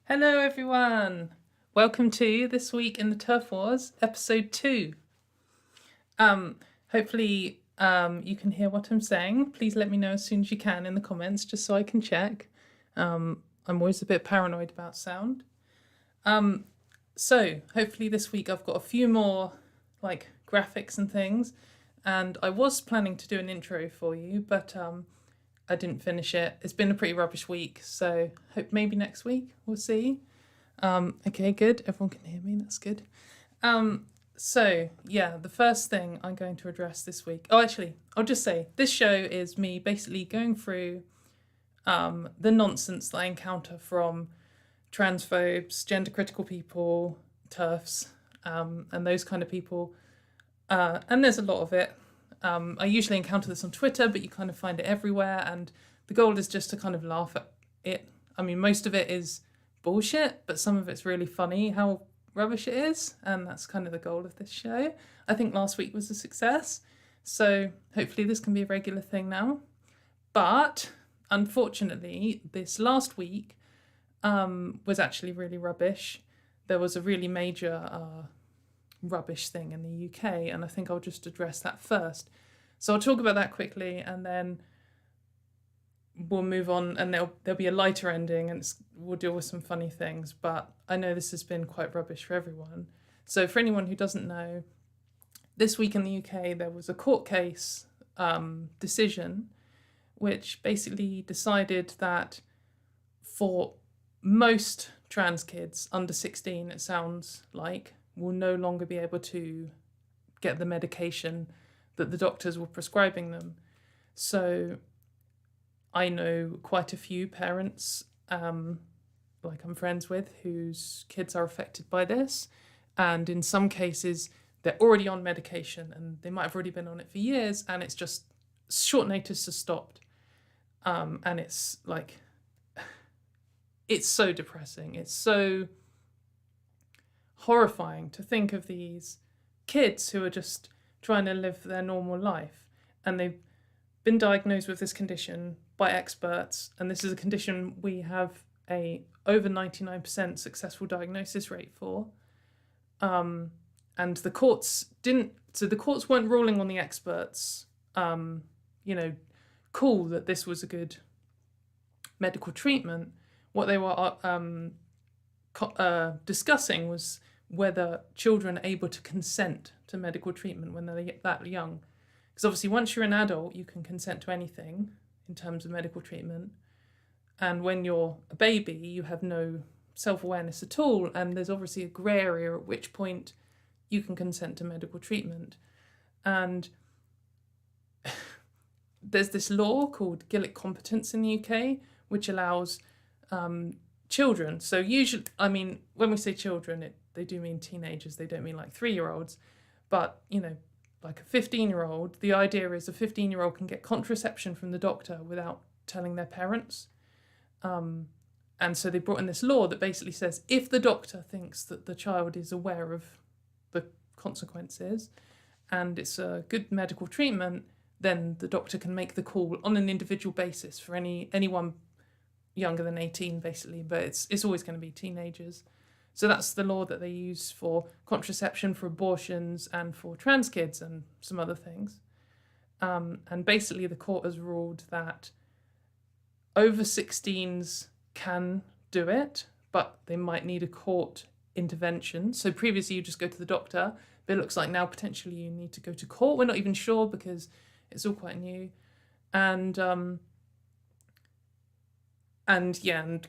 Hello everyone! Welcome to This Week in the TERF Wars, episode 2. Hopefully you can hear what I'm saying. Please let me know as soon as you can in the comments, just so I can check. I'm always a bit paranoid about sound. So hopefully this week I've got a few more graphics and things, and I was planning to do an intro for you, but I didn't finish it. It's been a pretty rubbish week, so hope maybe next week, we'll see. Okay, good. Everyone can hear me, that's good. So yeah, the first thing I'm going to address this week, I'll just say, this show is me basically going through the nonsense that I encounter from transphobes, gender critical people, TERFs, and those kind of people. And there's a lot of it. I usually encounter this on Twitter, but you kind of find it everywhere, and the goal is just to kind of laugh at it. I mean, most of it is bullshit, but some of it's really funny how rubbish it is, and that's kind of the goal of this show. I think last week was a success, so hopefully this can be a regular thing now. But unfortunately, this last week was actually really rubbish. There was a really major rubbish thing in the UK, and I think I'll just address that first. So I'll talk about that quickly, and then we'll move on, and there'll be a lighter ending, and we'll deal with some funny things. But I know this has been quite rubbish for everyone. So for anyone who doesn't know, this week in the UK there was a court case decision which basically decided that for most trans kids under 16, it sounds like, will no longer be able to get the medication that the doctors were prescribing them. So I know quite a few parents, I'm friends with, whose kids are affected by this. And in some cases, they're already on medication, and they might have already been on it for years, and it's just short notice has stopped. And it's it's so depressing. It's so horrifying to think of these kids who are just trying to live their normal life, and they've been diagnosed with this condition by experts, and this is a condition we have a over 99% successful diagnosis rate for, and the courts weren't ruling on the experts call that this was a good medical treatment. What they were discussing was whether children are able to consent to medical treatment when they're that young. Because obviously once you're an adult, you can consent to anything in terms of medical treatment. And when you're a baby, you have no self-awareness at all. And there's obviously a grey area at which point you can consent to medical treatment. And there's this law called Gillick competence in the UK, which allows children. So usually, I mean, when we say children, they do mean teenagers. They don't mean like 3-year-olds. But, like a 15-year-old, the idea is a 15-year-old can get contraception from the doctor without telling their parents. And so they brought in this law that basically says if the doctor thinks that the child is aware of the consequences and it's a good medical treatment, then the doctor can make the call on an individual basis for anyone younger than 18, basically, but it's always going to be teenagers. So that's the law that they use for contraception, for abortions, and for trans kids and some other things. And basically the court has ruled that over 16s can do it, but they might need a court intervention. So previously you just go to the doctor, but it looks like now potentially you need to go to court. We're not even sure because it's all quite new. And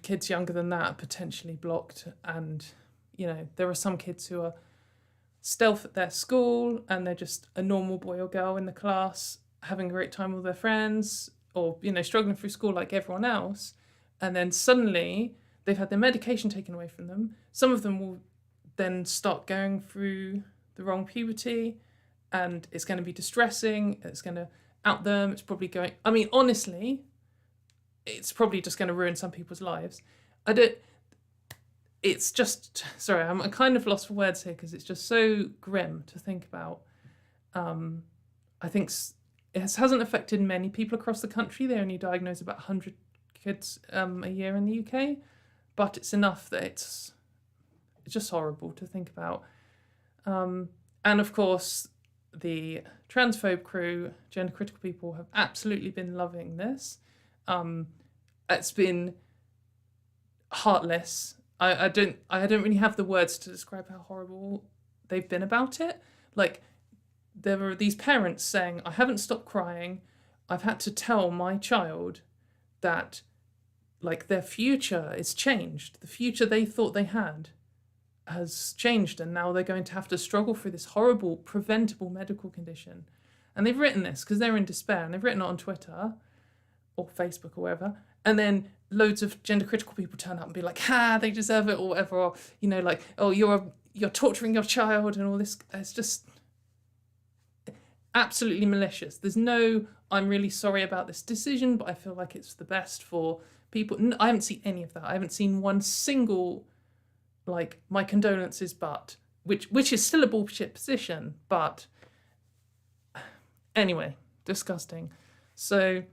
kids younger than that are potentially blocked. And, there are some kids who are stealth at their school and they're just a normal boy or girl in the class having a great time with their friends or, struggling through school like everyone else. And then suddenly they've had their medication taken away from them. Some of them will then start going through the wrong puberty, and it's going to be distressing. It's going to out them. It's probably going... I mean, honestly, it's probably just going to ruin some people's lives. It's just... Sorry, I'm kind of lost for words here because it's just so grim to think about. I think it hasn't affected many people across the country. They only diagnose about 100 kids a year in the UK. but it's enough that it's just horrible to think about. And of course, the transphobe crew, gender critical people, have absolutely been loving this. It's been heartless. I don't really have the words to describe how horrible they've been about it. Like, there were these parents saying, I haven't stopped crying. I've had to tell my child that, like, their future is changed. The future they thought they had has changed, and now they're going to have to struggle through this horrible, preventable medical condition. And they've written this because they're in despair, and they've written it on Twitter or Facebook or whatever. And then loads of gender critical people turn up and be like, they deserve it or whatever. Or, you know, like, oh, you're torturing your child and all this. It's just absolutely malicious. There's no, I'm really sorry about this decision, but I feel like it's the best for people. I haven't seen any of that. I haven't seen one single, like, my condolences, but, which is still a bullshit position, but anyway, disgusting. So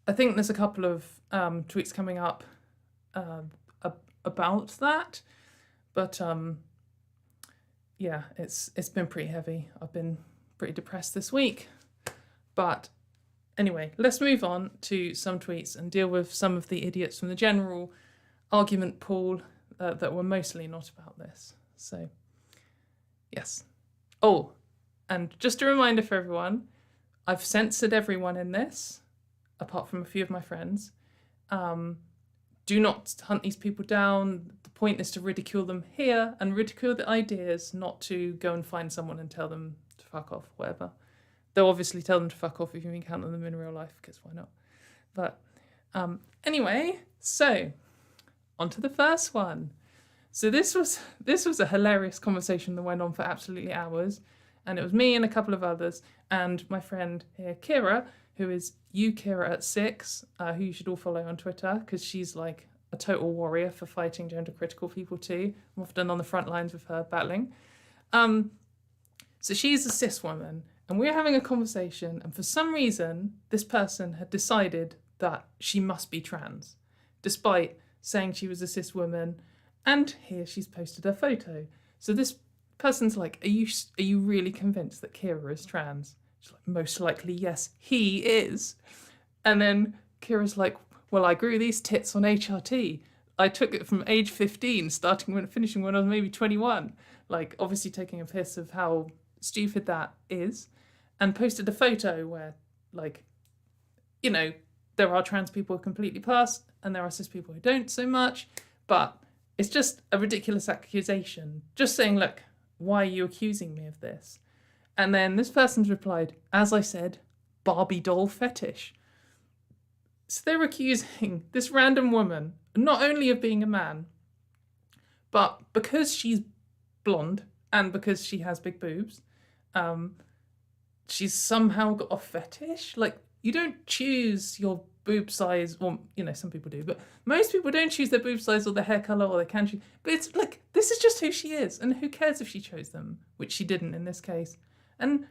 I think there's a couple of tweets coming up about that, but yeah, it's been pretty heavy. I've been pretty depressed this week, but anyway, let's move on to some tweets and deal with some of the idiots from the general argument pool that were mostly not about this. So, yes. Oh, and just a reminder for everyone, I've censored everyone in this, apart from a few of my friends. Do not hunt these people down. The point is to ridicule them here and ridicule the ideas, not to go and find someone and tell them to fuck off, whatever. They'll obviously tell them to fuck off if you encounter them in real life, because why not? But anyway, so on to the first one. So this was a hilarious conversation that went on for absolutely hours, and it was me and a couple of others, and my friend here, Kira, who is Kira@6, who you should all follow on Twitter, because she's like a total warrior for fighting gender critical people too. I'm often on the front lines with her battling. So she's a cis woman, and we're having a conversation, and for some reason, this person had decided that she must be trans, despite saying she was a cis woman, and here she's posted her photo. So this person's like, are you really convinced that Kira is trans? She's like, most likely, yes, he is. And then Kira's like, well, I grew these tits on HRT. I took it from age 15, finishing when I was maybe 21. Like, obviously taking a piss of how stupid that is, and posted a photo where, like, you know, there are trans people who completely pass, and there are cis people who don't so much, but it's just a ridiculous accusation. Just saying, look, why are you accusing me of this? And then this person's replied, as I said, Barbie doll fetish. So they're accusing this random woman not only of being a man, but because she's blonde and because she has big boobs, she's somehow got a fetish. Like, you don't choose your boob size, or, you know, some people do, but most people don't choose their boob size or their hair colour, or they can choose. But it's like, this is just who she is, and who cares if she chose them, which she didn't in this case. And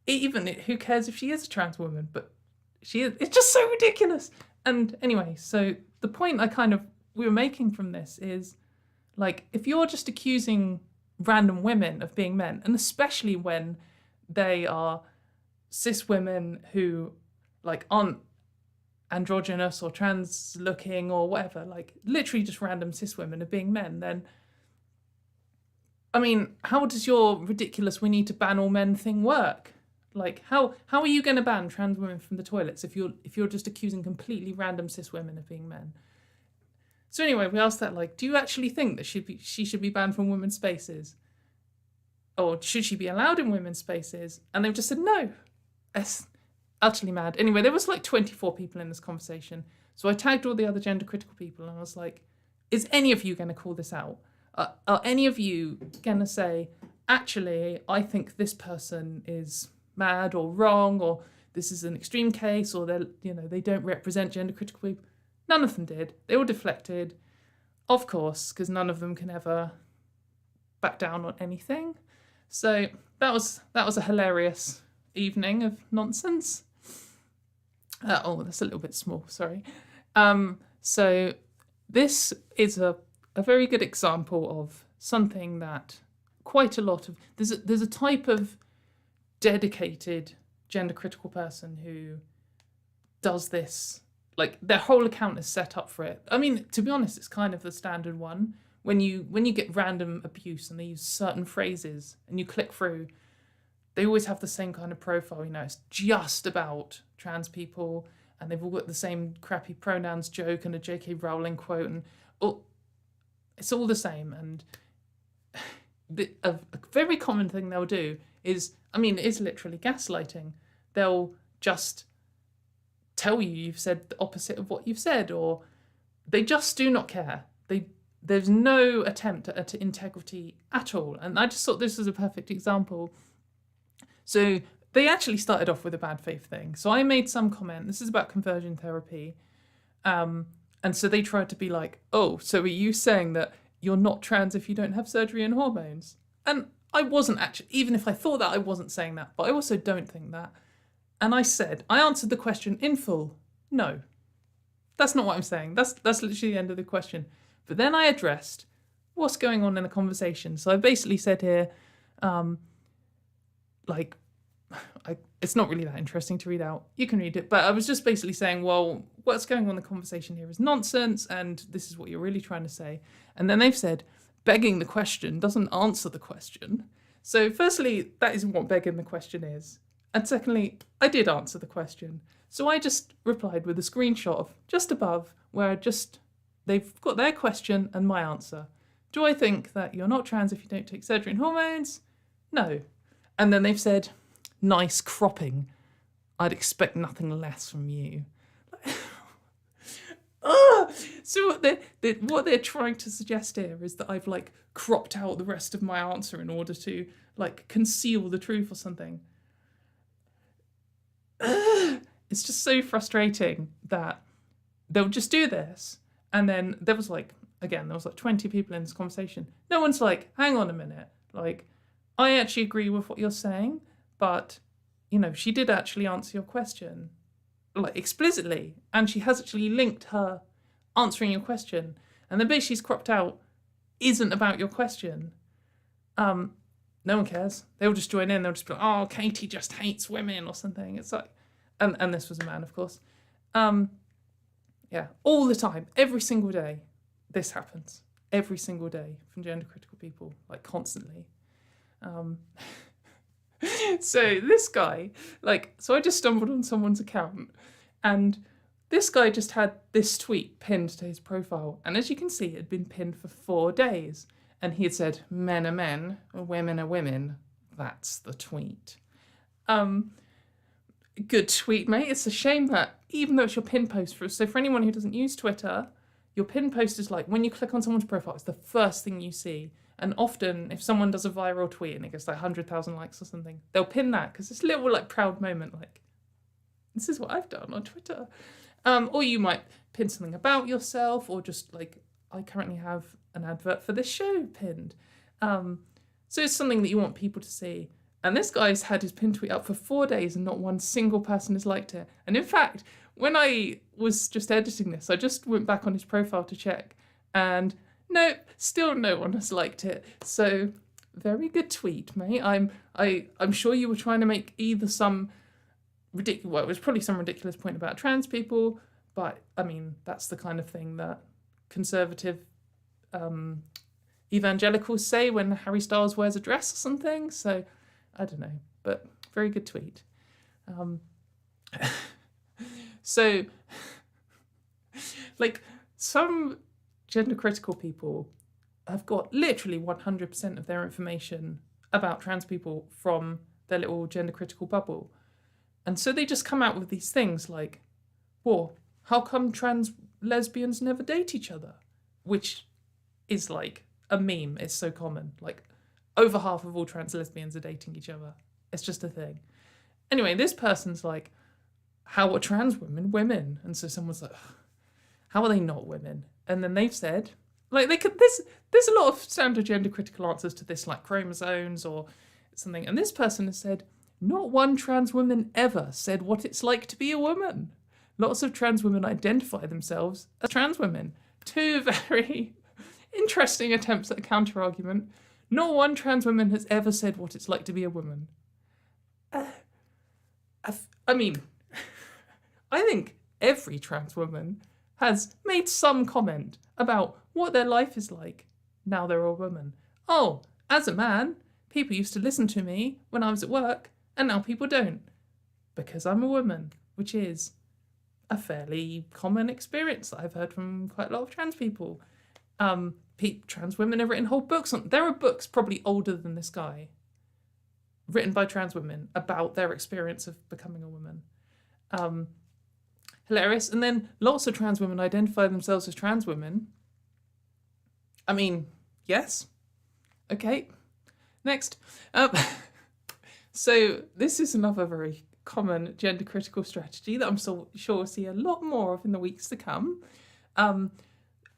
who cares if she is a trans woman, but she is. It's just so ridiculous. And anyway, so the point we were making from this is, like, if you're just accusing random women of being men, and especially when they are cis women who, like, aren't androgynous or trans looking or whatever, like literally just random cis women of being men, then I mean, how does your ridiculous we need to ban all men thing work? Like, how are you going to ban trans women from the toilets if you're just accusing completely random cis women of being men? So anyway, we asked that, like, do you actually think that she should be banned from women's spaces? Or should she be allowed in women's spaces? And they've just said no. It's utterly mad. Anyway, there was like 24 people in this conversation. So I tagged all the other gender critical people and I was like, is any of you going to call this out? Are any of you going to say, actually, I think this person is mad or wrong, or this is an extreme case, or they don't represent gender critical people? None of them did. They all deflected, of course, because none of them can ever back down on anything. So that was a hilarious evening of nonsense. That's a little bit small, sorry. So this is a very good example of something that quite a lot of... There's a type of dedicated gender critical person who does this, like their whole account is set up for it. I mean, to be honest, it's kind of the standard one. When you get random abuse and they use certain phrases and you click through, they always have the same kind of profile, you know, it's just about trans people and they've all got the same crappy pronouns joke and a J.K. Rowling quote, and it's all the same. And a very common thing they'll do is, I mean, it is literally gaslighting. They'll just tell you you've said the opposite of what you've said, or they just do not care. There's no attempt at integrity at all. And I just thought this was a perfect example. So they actually started off with a bad faith thing. So I made some comment, this is about conversion therapy. And so they tried to be like, oh, so are you saying that you're not trans if you don't have surgery and hormones? And I wasn't actually, even if I thought that, I wasn't saying that, but I also don't think that. And I answered the question in full. No, that's not what I'm saying. That's literally the end of the question. But then I addressed what's going on in the conversation. So I basically said here, it's not really that interesting to read out. You can read it. But I was just basically saying, well, what's going on in the conversation here is nonsense, and this is what you're really trying to say. And then they've said, begging the question doesn't answer the question. So firstly, that isn't what begging the question is. And secondly, I did answer the question. So I just replied with a screenshot of just above where they've got their question and my answer. Do I think that you're not trans if you don't take surgery and hormones? No. And then they've said, nice cropping. I'd expect nothing less from you. So what they're trying to suggest here is that I've like cropped out the rest of my answer in order to like conceal the truth or something. It's just so frustrating that they'll just do this. And then there was like 20 people in this conversation. No one's like, hang on a minute. Like, I actually agree with what you're saying, but, you know, she did actually answer your question, like, explicitly. And she has actually linked her answering your question. And the bit she's cropped out isn't about your question. No one cares. They'll just join in. They'll just be like, oh, Katie just hates women or something. It's like, and this was a man, of course. Yeah, all the time, every single day, this happens. Every single day from gender critical people, like constantly. So this guy, so I just stumbled on someone's account, and this guy just had this tweet pinned to his profile. And as you can see, it had been pinned for 4 days. And he had said, men are men, women are women. That's the tweet. Good tweet, mate. It's a shame that even though it's your pin post, for anyone who doesn't use Twitter, your pin post is like when you click on someone's profile, it's the first thing you see. And often if someone does a viral tweet and it gets like 100,000 likes or something, they'll pin that because it's a little like proud moment, like, this is what I've done on Twitter. Or you might pin something about yourself, or just like, I currently have an advert for this show pinned. So it's something that you want people to see. And this guy's had his pin tweet up for 4 days and not one single person has liked it. And in fact, when I was just editing this, I just went back on his profile to check, and nope, still no one has liked it. So very good tweet, mate. I'm sure you were trying to make either some ridiculous, well, it was probably some ridiculous point about trans people, but I mean, that's the kind of thing that conservative evangelicals say when Harry Styles wears a dress or something. So I don't know, but very good tweet. So, like, some gender critical people have got literally 100% of their information about trans people from their little gender critical bubble. And so they just come out with these things like, well, how come trans lesbians never date each other? Which is like a meme. It's so common. Like, over half of all trans lesbians are dating each other. It's just a thing. Anyway, this person's like, how are trans women women? And so someone's like, how are they not women? And then they've said, like, there's a lot of standard gender critical answers to this, like chromosomes or something. And this person has said, not one trans woman ever said what it's like to be a woman. Lots of trans women identify themselves as trans women. two very interesting attempts at a counter-argument. Not one trans woman has ever said what it's like to be a woman. I mean, I think every trans woman has made some comment about what their life is like now they're a woman. Oh, as a man, people used to listen to me when I was at work, and now people don't, because I'm a woman, which is a fairly common experience that I've heard from quite a lot of trans people. Trans women have written whole books on. There are books probably older than this guy, written by trans women about their experience of becoming a woman. Hilarious. And then lots of trans women identify themselves as trans women. I mean, yes. Okay. Next. So this is another very common gender critical strategy that I'm so sure we'll see a lot more of in the weeks to come.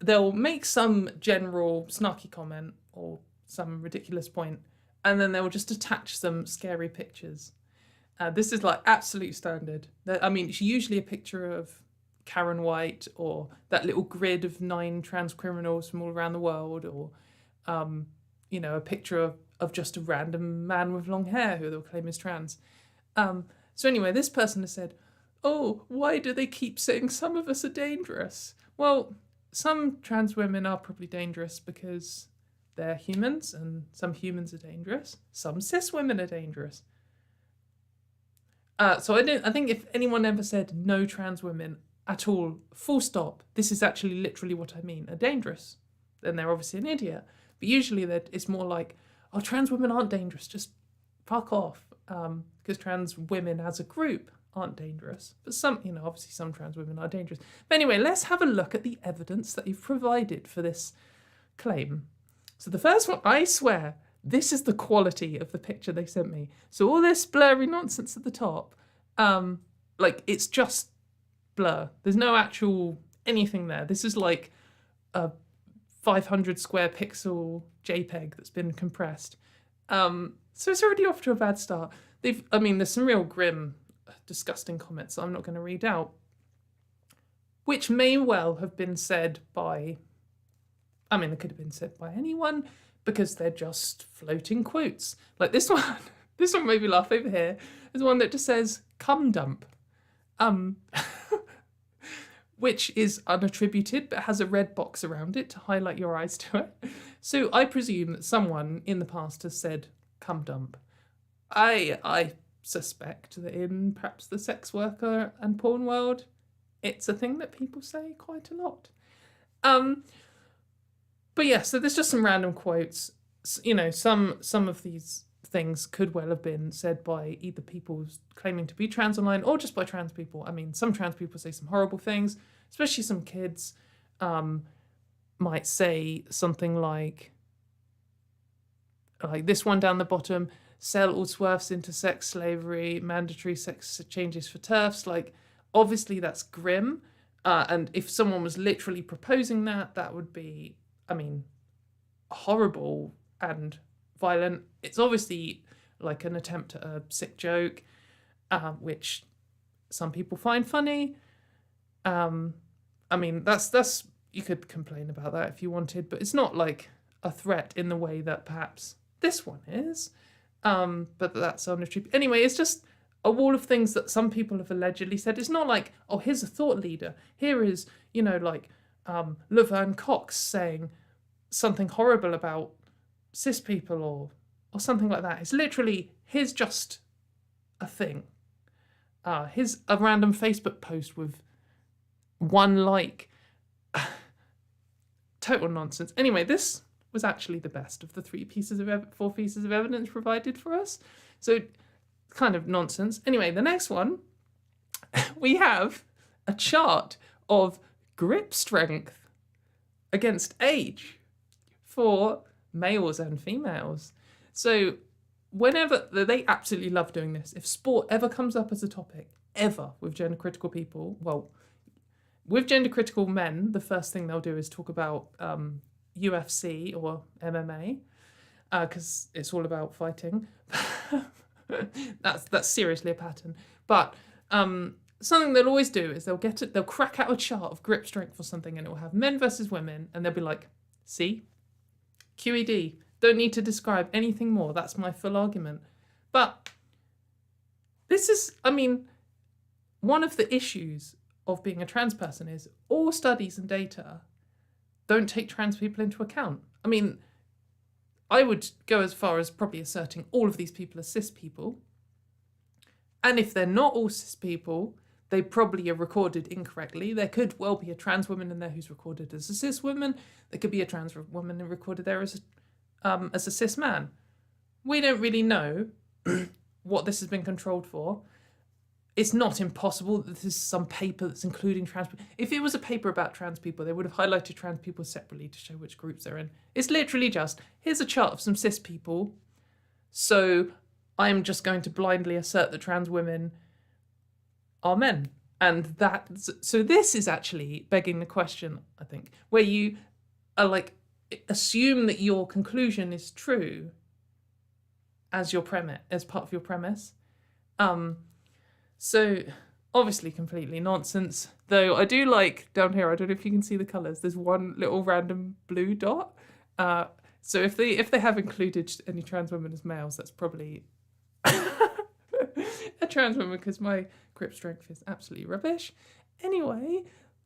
They'll make some general snarky comment or some ridiculous point, and then they'll just attach some scary pictures. This is like absolute standard. I mean, it's usually a picture of Karen White or that little grid of 9 trans criminals from all around the world, or, a picture of just a random man with long hair who they'll claim is trans. So anyway, this person has said, oh, why do they keep saying some of us are dangerous? Well, some trans women are probably dangerous because they're humans, and some humans are dangerous. Some cis women are dangerous. So I think if anyone ever said no trans women at all, full stop, this is actually literally what I mean, are dangerous, then they're obviously an idiot. But usually it's more like, oh, trans women aren't dangerous, just fuck off. Because trans women as a group aren't dangerous. But obviously some trans women are dangerous. But anyway, let's have a look at the evidence that you've provided for this claim. So the first one, I swear, this is the quality of the picture they sent me. So all this blurry nonsense at the top, it's just blur. There's no actual anything there. This is like a 500 square pixel JPEG that's been compressed. So it's already off to a bad start. There's some real grim, disgusting comments that I'm not going to read out, which may well have been said by, it could have been said by anyone, because they're just floating quotes. Like this one, this one made me laugh over here. There's one that just says, cum dump. Which is unattributed, but has a red box around it to highlight your eyes to it. So I presume that someone in the past has said cum dump. I suspect that in perhaps the sex worker and porn world, it's a thing that people say quite a lot. But yeah, so there's just some random quotes. Some of these things could well have been said by either people claiming to be trans online or just by trans people. Some trans people say some horrible things, especially some kids might say something like this one down the bottom, sell all swerves into sex slavery, mandatory sex changes for TERFs. Obviously that's grim. And if someone was literally proposing that, that would be, horrible and violent. It's obviously like an attempt at a sick joke, which some people find funny. That's you could complain about that if you wanted, but it's not like a threat in the way that perhaps this one is. But that's unattributed. Anyway, it's just a wall of things that some people have allegedly said. It's not like, oh, here's a thought leader. Here is, Laverne Cox saying something horrible about cis people or something like that. It's literally, here's just a thing. Here's a random Facebook post with 1 like. Total nonsense. Anyway, this was actually the best of the 4 pieces of evidence provided for us. So kind of nonsense. Anyway, the next one, we have a chart of grip strength against age for males and females. So whenever, they absolutely love doing this. If sport ever comes up as a topic, ever, with gender critical people, well, with gender critical men, the first thing they'll do is talk about UFC or MMA, because it's all about fighting. That's seriously a pattern. But something they'll always do is they'll crack out a chart of grip strength or something, and it will have men versus women, and they'll be like, see, QED, don't need to describe anything more. That's my full argument. But this is, I mean, one of the issues of being a trans person is all studies and data don't take trans people into account. I mean, I would go as far as probably asserting all of these people are cis people. And if they're not all cis people, they probably are recorded incorrectly. There could well be a trans woman in there who's recorded as a cis woman. There could be a trans woman recorded there as a cis man. We don't really know what this has been controlled for. It's not impossible that this is some paper that's including trans people. If it was a paper about trans people, they would have highlighted trans people separately to show which groups they're in. It's literally just, here's a chart of some cis people, so I'm just going to blindly assert that trans women are men. And so this is actually begging the question, I think, where you are like, assume that your conclusion is true as your premise, as part of your premise. So obviously completely nonsense, though I do like down here, I don't know if you can see the colours, there's one little random blue dot. So if they have included any trans women as males, that's probably a trans woman, because my grip strength is absolutely rubbish. Anyway,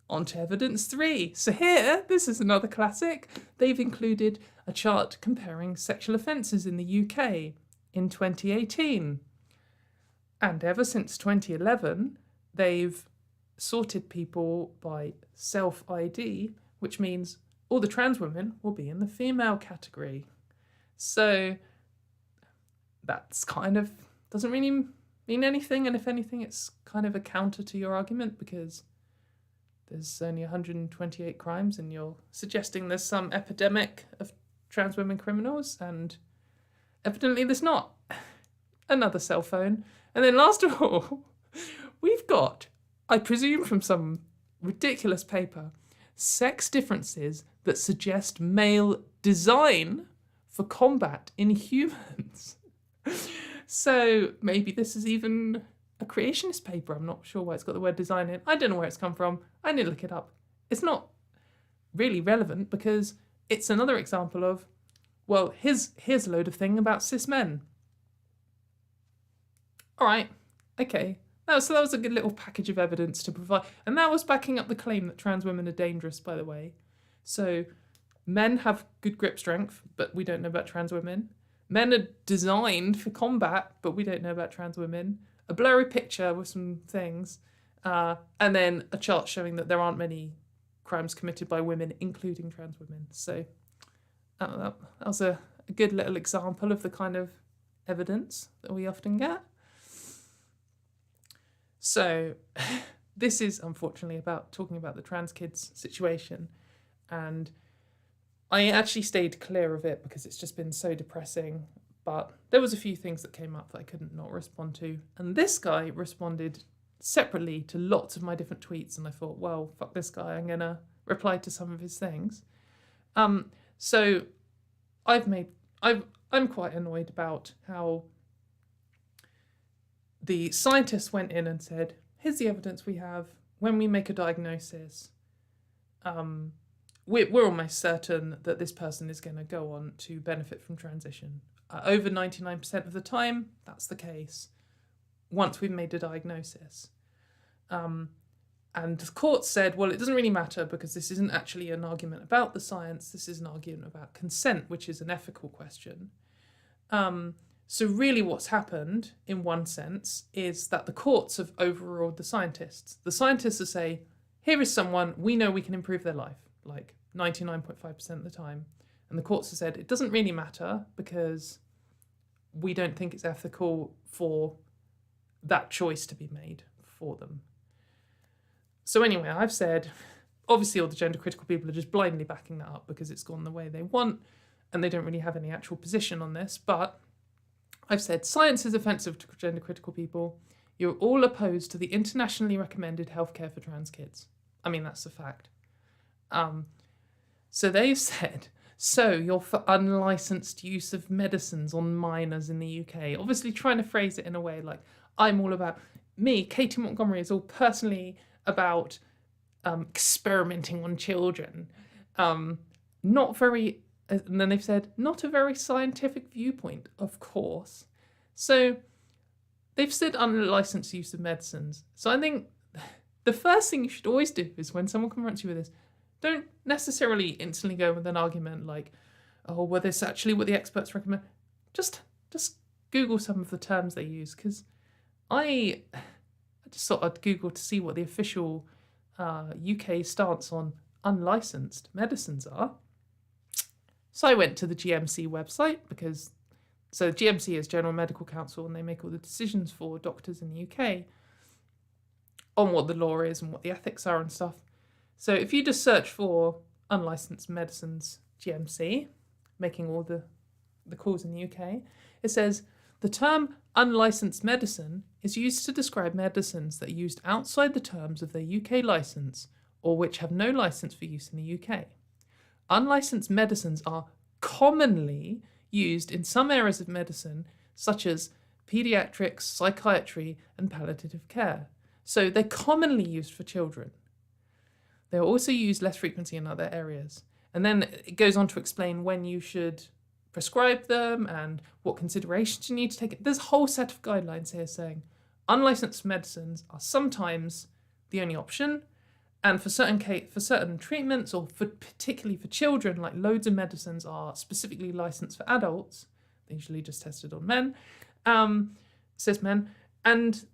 on to evidence 3. So here, this is another classic. They've included a chart comparing sexual offences in the UK in 2018. And ever since 2011, they've sorted people by self-ID, which means all the trans women will be in the female category. So that's kind of doesn't really mean anything, and if anything, it's kind of a counter to your argument, because there's only 128 crimes and you're suggesting there's some epidemic of trans women criminals, and evidently there's not. Another cell phone. And then last of all, we've got, I presume from some ridiculous paper, sex differences that suggest male design for combat in humans. So maybe this is even a creationist paper. I'm not sure why it's got the word design in. I don't know where it's come from. I need to look it up. It's not really relevant because it's another example of, well, here's a load of thing about cis men. All right, okay. So that was a good little package of evidence to provide. And that was backing up the claim that trans women are dangerous, by the way. So men have good grip strength, but we don't know about trans women. Men are designed for combat, but we don't know about trans women. A blurry picture with some things. And then a chart showing that there aren't many crimes committed by women, including trans women. So that was a good little example of the kind of evidence that we often get. So this is unfortunately about talking about the trans kids situation, and I actually stayed clear of it because it's just been so depressing, but there was a few things that came up that I couldn't not respond to, and this guy responded separately to lots of my different tweets, and I thought, well, fuck this guy, I'm gonna reply to some of his things. So I'm quite annoyed about how the scientists went in and said, here's the evidence we have. When we make a diagnosis, we're almost certain that this person is going to go on to benefit from transition. Over 99% of the time, that's the case, once we've made a diagnosis. And the court said, well, it doesn't really matter because this isn't actually an argument about the science. This is an argument about consent, which is an ethical question. So really what's happened, in one sense, is that the courts have overruled the scientists. The scientists will say, here is someone, we know we can improve their life, like 99.5% of the time. And the courts have said, it doesn't really matter because we don't think it's ethical for that choice to be made for them. So anyway, I've said, obviously all the gender critical people are just blindly backing that up because it's gone the way they want and they don't really have any actual position on this, but I've said science is offensive to gender critical people. You're all opposed to the internationally recommended healthcare for trans kids. I mean, that's a fact. So they've said, so you're for unlicensed use of medicines on minors in the UK. Obviously trying to phrase it in a way like, I'm all about me, Katie Montgomery, is all personally about experimenting on children. Not very, and then they've said, not a very scientific viewpoint, of course. So they've said unlicensed use of medicines. So I think the first thing you should always do is when someone confronts you with this, don't necessarily instantly go with an argument like, oh, well, this is actually what the experts recommend. Just Google some of the terms they use, because I just thought I'd Google to see what the official UK stance on unlicensed medicines are. So I went to the GMC website so GMC is General Medical Council, and they make all the decisions for doctors in the UK on what the law is and what the ethics are and stuff. So if you just search for unlicensed medicines GMC, making all the calls in the UK, it says the term unlicensed medicine is used to describe medicines that are used outside the terms of their UK licence or which have no licence for use in the UK. Unlicensed medicines are commonly used in some areas of medicine, such as paediatrics, psychiatry, and palliative care. So they're commonly used for children. They're also used less frequently in other areas. And then it goes on to explain when you should prescribe them and what considerations you need to take. There's a whole set of guidelines here saying unlicensed medicines are sometimes the only option, and for certain treatments, or particularly for children, like loads of medicines are specifically licensed for adults. They're usually just tested on men, cis men, and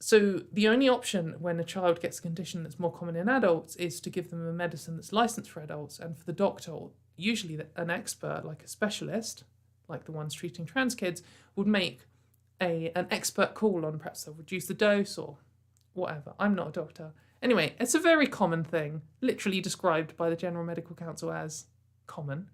so the only option when a child gets a condition that's more common in adults is to give them a medicine that's licensed for adults, and for the doctor, usually an expert, like a specialist, like the ones treating trans kids, would make an expert call on perhaps they'll reduce the dose or whatever. I'm not a doctor. Anyway, it's a very common thing, literally described by the General Medical Council as common.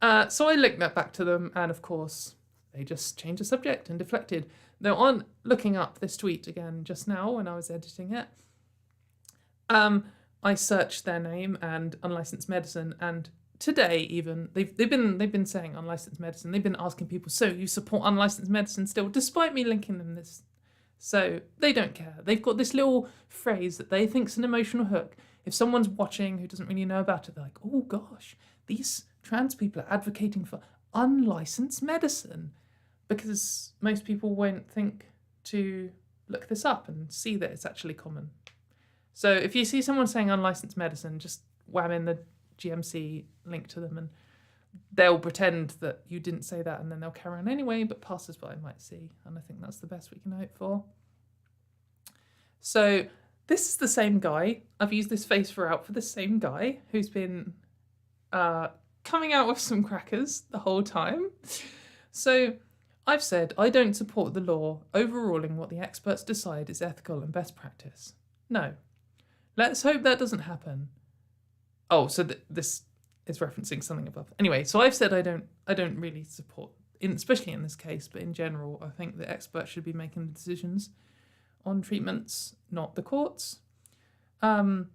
So I linked that back to them, and of course, they just changed the subject and deflected. Though on looking up this tweet again just now when I was editing it, I searched their name and unlicensed medicine, and today even they've been saying unlicensed medicine. They've been asking people, so you support unlicensed medicine still, despite me linking them this. So they don't care. They've got this little phrase that they think's an emotional hook. If someone's watching who doesn't really know about it, they're like, oh gosh, these trans people are advocating for unlicensed medicine, because most people won't think to look this up and see that it's actually common. So if you see someone saying unlicensed medicine, just wham in the GMC link to them, and they'll pretend that you didn't say that, and then they'll carry on anyway, but passers-by might see, and I think that's the best we can hope for. So this is the same guy. I've used this face throughout for the same guy who's been coming out with some crackers the whole time. So I've said I don't support the law overruling what the experts decide is ethical and best practice. No. Let's hope that doesn't happen. Oh, so this is referencing something above. Anyway, so I've said I don't really support, especially in this case, but in general, I think the experts should be making the decisions on treatments, not the courts. Then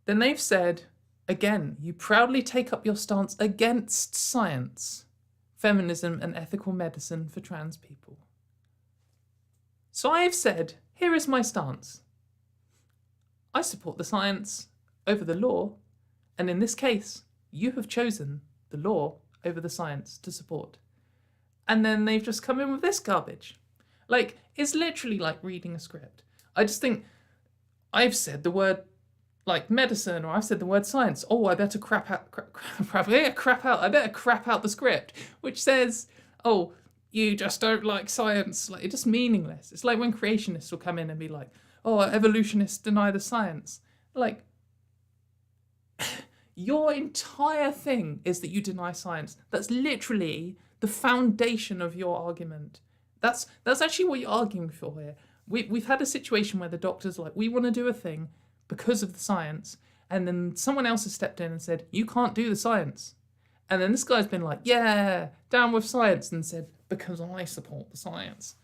they've said, again, you proudly take up your stance against science, feminism, and ethical medicine for trans people. So I have said, here is my stance. I support the science over the law, and in this case, you have chosen the law over the science to support. And then they've just come in with this garbage. Like, it's literally like reading a script. I just think I've said the word like medicine, or I've said the word science. Oh, I better crap out the script, which says, oh, you just don't like science. Like, it's just meaningless. It's like when creationists will come in and be like, oh, evolutionists deny the science. Like, your entire thing is that you deny science. That's literally the foundation of your argument. That's actually what you're arguing for here. We've had a situation where the doctor's like, we want to do a thing because of the science, and then someone else has stepped in and said, you can't do the science. And then this guy's been like, yeah, down with science, and said, because I support the science.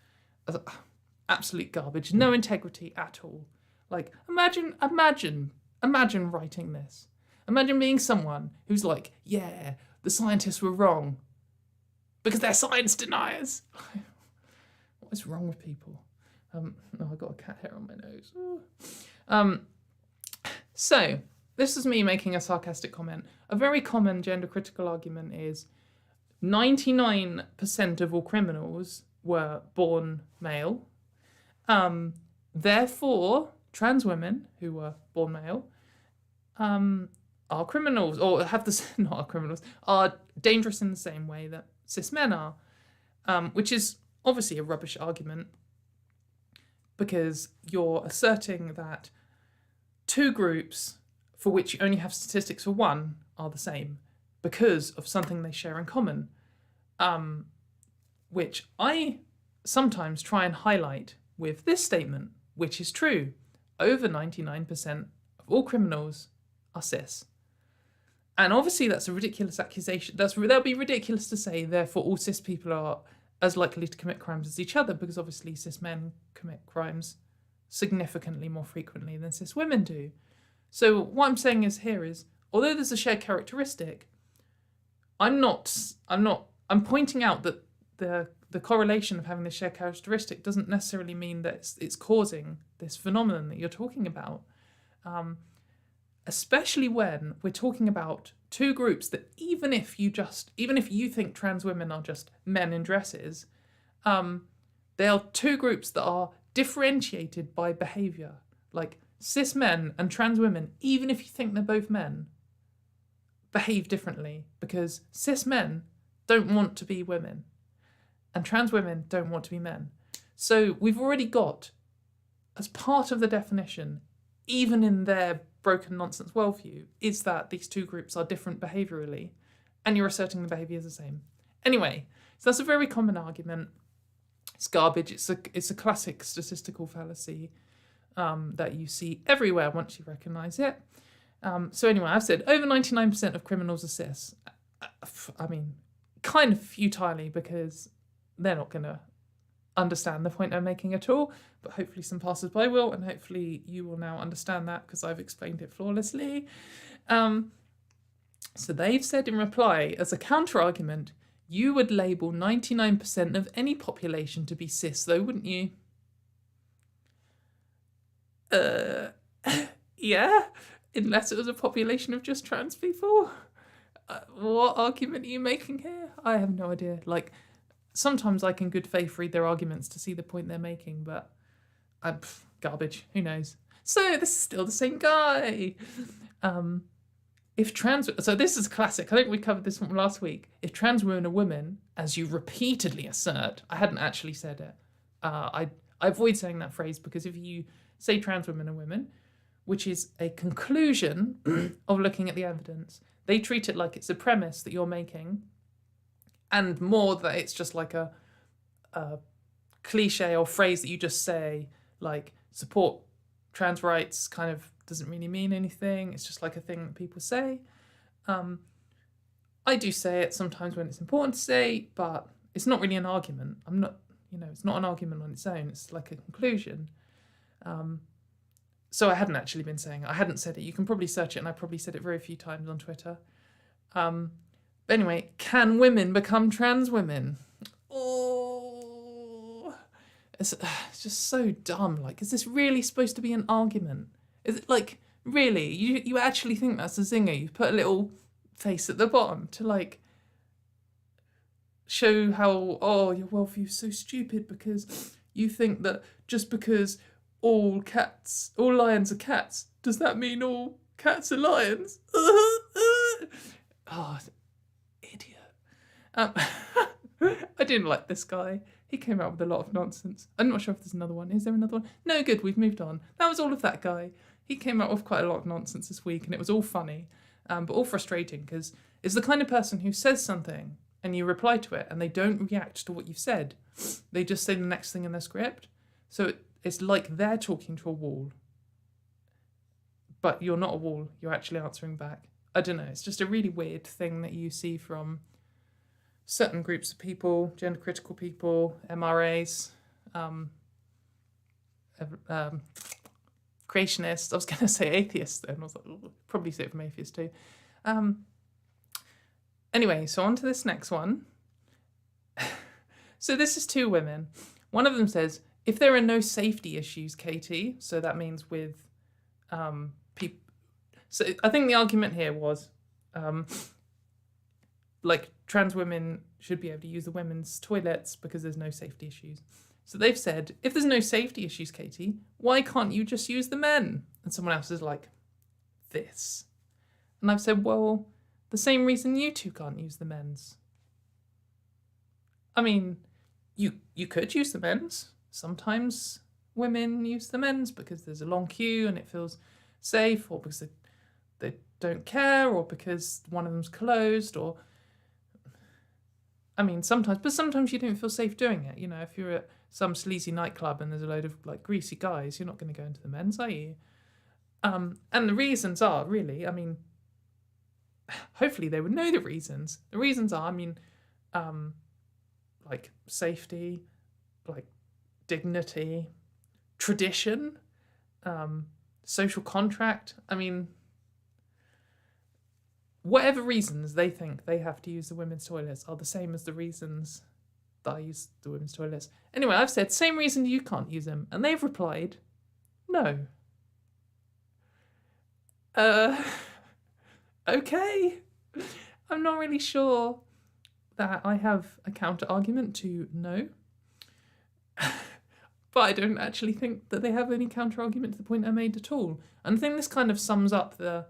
Absolute garbage, no integrity at all. Like, imagine writing this. Imagine being someone who's like, yeah, the scientists were wrong because they're science deniers. What is wrong with people? I got a cat hair on my nose. So this is me making a sarcastic comment. A very common gender critical argument is 99% of all criminals were born male. Therefore, trans women who were born male are criminals, or have the not are criminals, are dangerous in the same way that cis men are, which is obviously a rubbish argument, because you're asserting that two groups for which you only have statistics for one are the same because of something they share in common, which I sometimes try and highlight with this statement, which is true. Over 99% of all criminals are cis. And obviously that's a ridiculous accusation. That'll be ridiculous to say, therefore all cis people are as likely to commit crimes as each other, because obviously cis men commit crimes significantly more frequently than cis women do. So what I'm saying is, although there's a shared characteristic, I'm pointing out that the correlation of having this shared characteristic doesn't necessarily mean that it's causing this phenomenon that you're talking about. Especially when we're talking about two groups that even if you think trans women are just men in dresses, they are two groups that are differentiated by behaviour. Like cis men and trans women, even if you think they're both men, behave differently, because cis men don't want to be women and trans women don't want to be men. So we've already got, as part of the definition, even in their broken nonsense worldview, is that these two groups are different behaviourally, and you're asserting the behaviour is the same. Anyway, so that's a very common argument. It's garbage. It's a classic statistical fallacy that you see everywhere once you recognise it. So anyway, I've said over 99% of criminals are cis. I mean, kind of futilely, because they're not going to understand the point I'm making at all, but hopefully some passers-by will, and hopefully you will now understand that because I've explained it flawlessly. So they've said in reply, as a counter-argument, you would label 99% of any population to be cis, though, wouldn't you? Yeah, unless it was a population of just trans people. What argument are you making here? I have no idea. Like, sometimes I can good faith read their arguments to see the point they're making, but garbage. Who knows? So this is still the same guy. So this is classic. I think we covered this one last week. If trans women are women, as you repeatedly assert, I hadn't actually said it. I avoid saying that phrase, because if you say trans women are women, which is a conclusion of looking at the evidence, they treat it like it's a premise that you're making, and more that it's just like a cliche or phrase that you just say, like support trans rights kind of doesn't really mean anything. It's just like a thing that people say. I do say it sometimes when it's important to say, but it's not really an argument. It's not an argument on its own. It's like a conclusion. So I hadn't actually been saying it. I hadn't said it. You can probably search it, and I probably said it very few times on Twitter. But anyway, can women become trans women? Oh, it's just so dumb. Like, is this really supposed to be an argument? Is it like, really? You actually think that's a zinger? You put a little face at the bottom to like show how, your worldview is so stupid because you think that just because all lions are cats, does that mean all cats are lions? Idiot. I didn't like this guy. He came out with a lot of nonsense. I'm not sure if there's another one. Is there another one? No, good, we've moved on. That was all of that guy. He came out with quite a lot of nonsense this week, and it was all funny, but all frustrating, because it's the kind of person who says something and you reply to it and they don't react to what you've said. They just say the next thing in their script. So it's like they're talking to a wall, but you're not a wall. You're actually answering back. I don't know. It's just a really weird thing that you see from certain groups of people, gender critical people, MRAs, creationists. I was going to say atheists then. I was like, probably say it from atheists too. Anyway, so on to this next one. So this is two women. One of them says, if there are no safety issues, Katie, so that means with people. So I think the argument here was, like, trans women should be able to use the women's toilets because there's no safety issues. So they've said, if there's no safety issues, Katie, why can't you just use the men? And someone else is like, this. And I've said, well, the same reason you two can't use the men's. I mean, you could use the men's. Sometimes women use the men's because there's a long queue and it feels safe, or because they don't care, or because one of them's closed, or... I mean, sometimes you don't feel safe doing it. You know, if you're at some sleazy nightclub and there's a load of, like, greasy guys, you're not going to go into the men's, are you? And the reasons are, really, I mean, hopefully they would know the reasons. The reasons are, I mean, like, safety, like, dignity, tradition, social contract. I mean, whatever reasons they think they have to use the women's toilets are the same as the reasons that I use the women's toilets. Anyway, I've said, same reason you can't use them. And they've replied, no. Okay. I'm not really sure that I have a counter argument to no. But I don't actually think that they have any counter argument to the point I made at all. And I think this kind of sums up the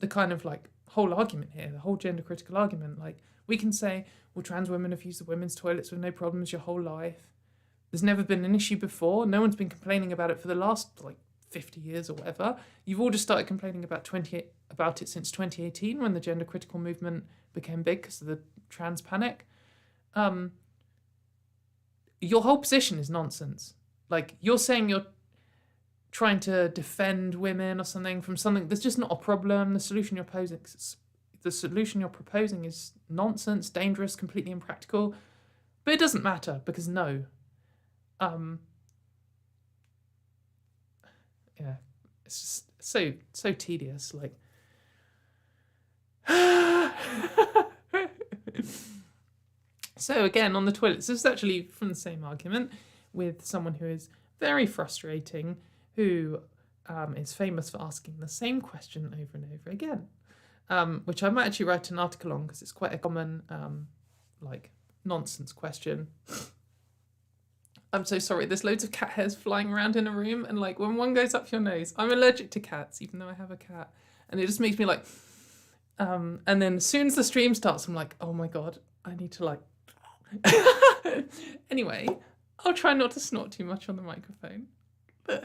kind of, like, whole argument here, the whole gender critical argument. Like, we can say, well, trans women have used the women's toilets with no problems your whole life. There's never been an issue before. No one's been complaining about it for the last, like, 50 years or whatever. You've all just started complaining about it since 2018, when the gender critical movement became big because of the trans panic. Your whole position is nonsense. Like, you're saying you're trying to defend women or something from something that's just not a problem. The solution you're proposing is nonsense, dangerous, completely impractical. But it doesn't matter, because no. Yeah, it's just so tedious. Like, so again, on the toilets, this is actually from the same argument with someone who is very frustrating, who is famous for asking the same question over and over again, which I might actually write an article on because it's quite a common, like, nonsense question. I'm so sorry, there's loads of cat hairs flying around in a room, and, like, when one goes up your nose, I'm allergic to cats, even though I have a cat, and it just makes me, like, and then as soon as the stream starts, I'm like, oh my God, I need to, like... Anyway, I'll try not to snort too much on the microphone.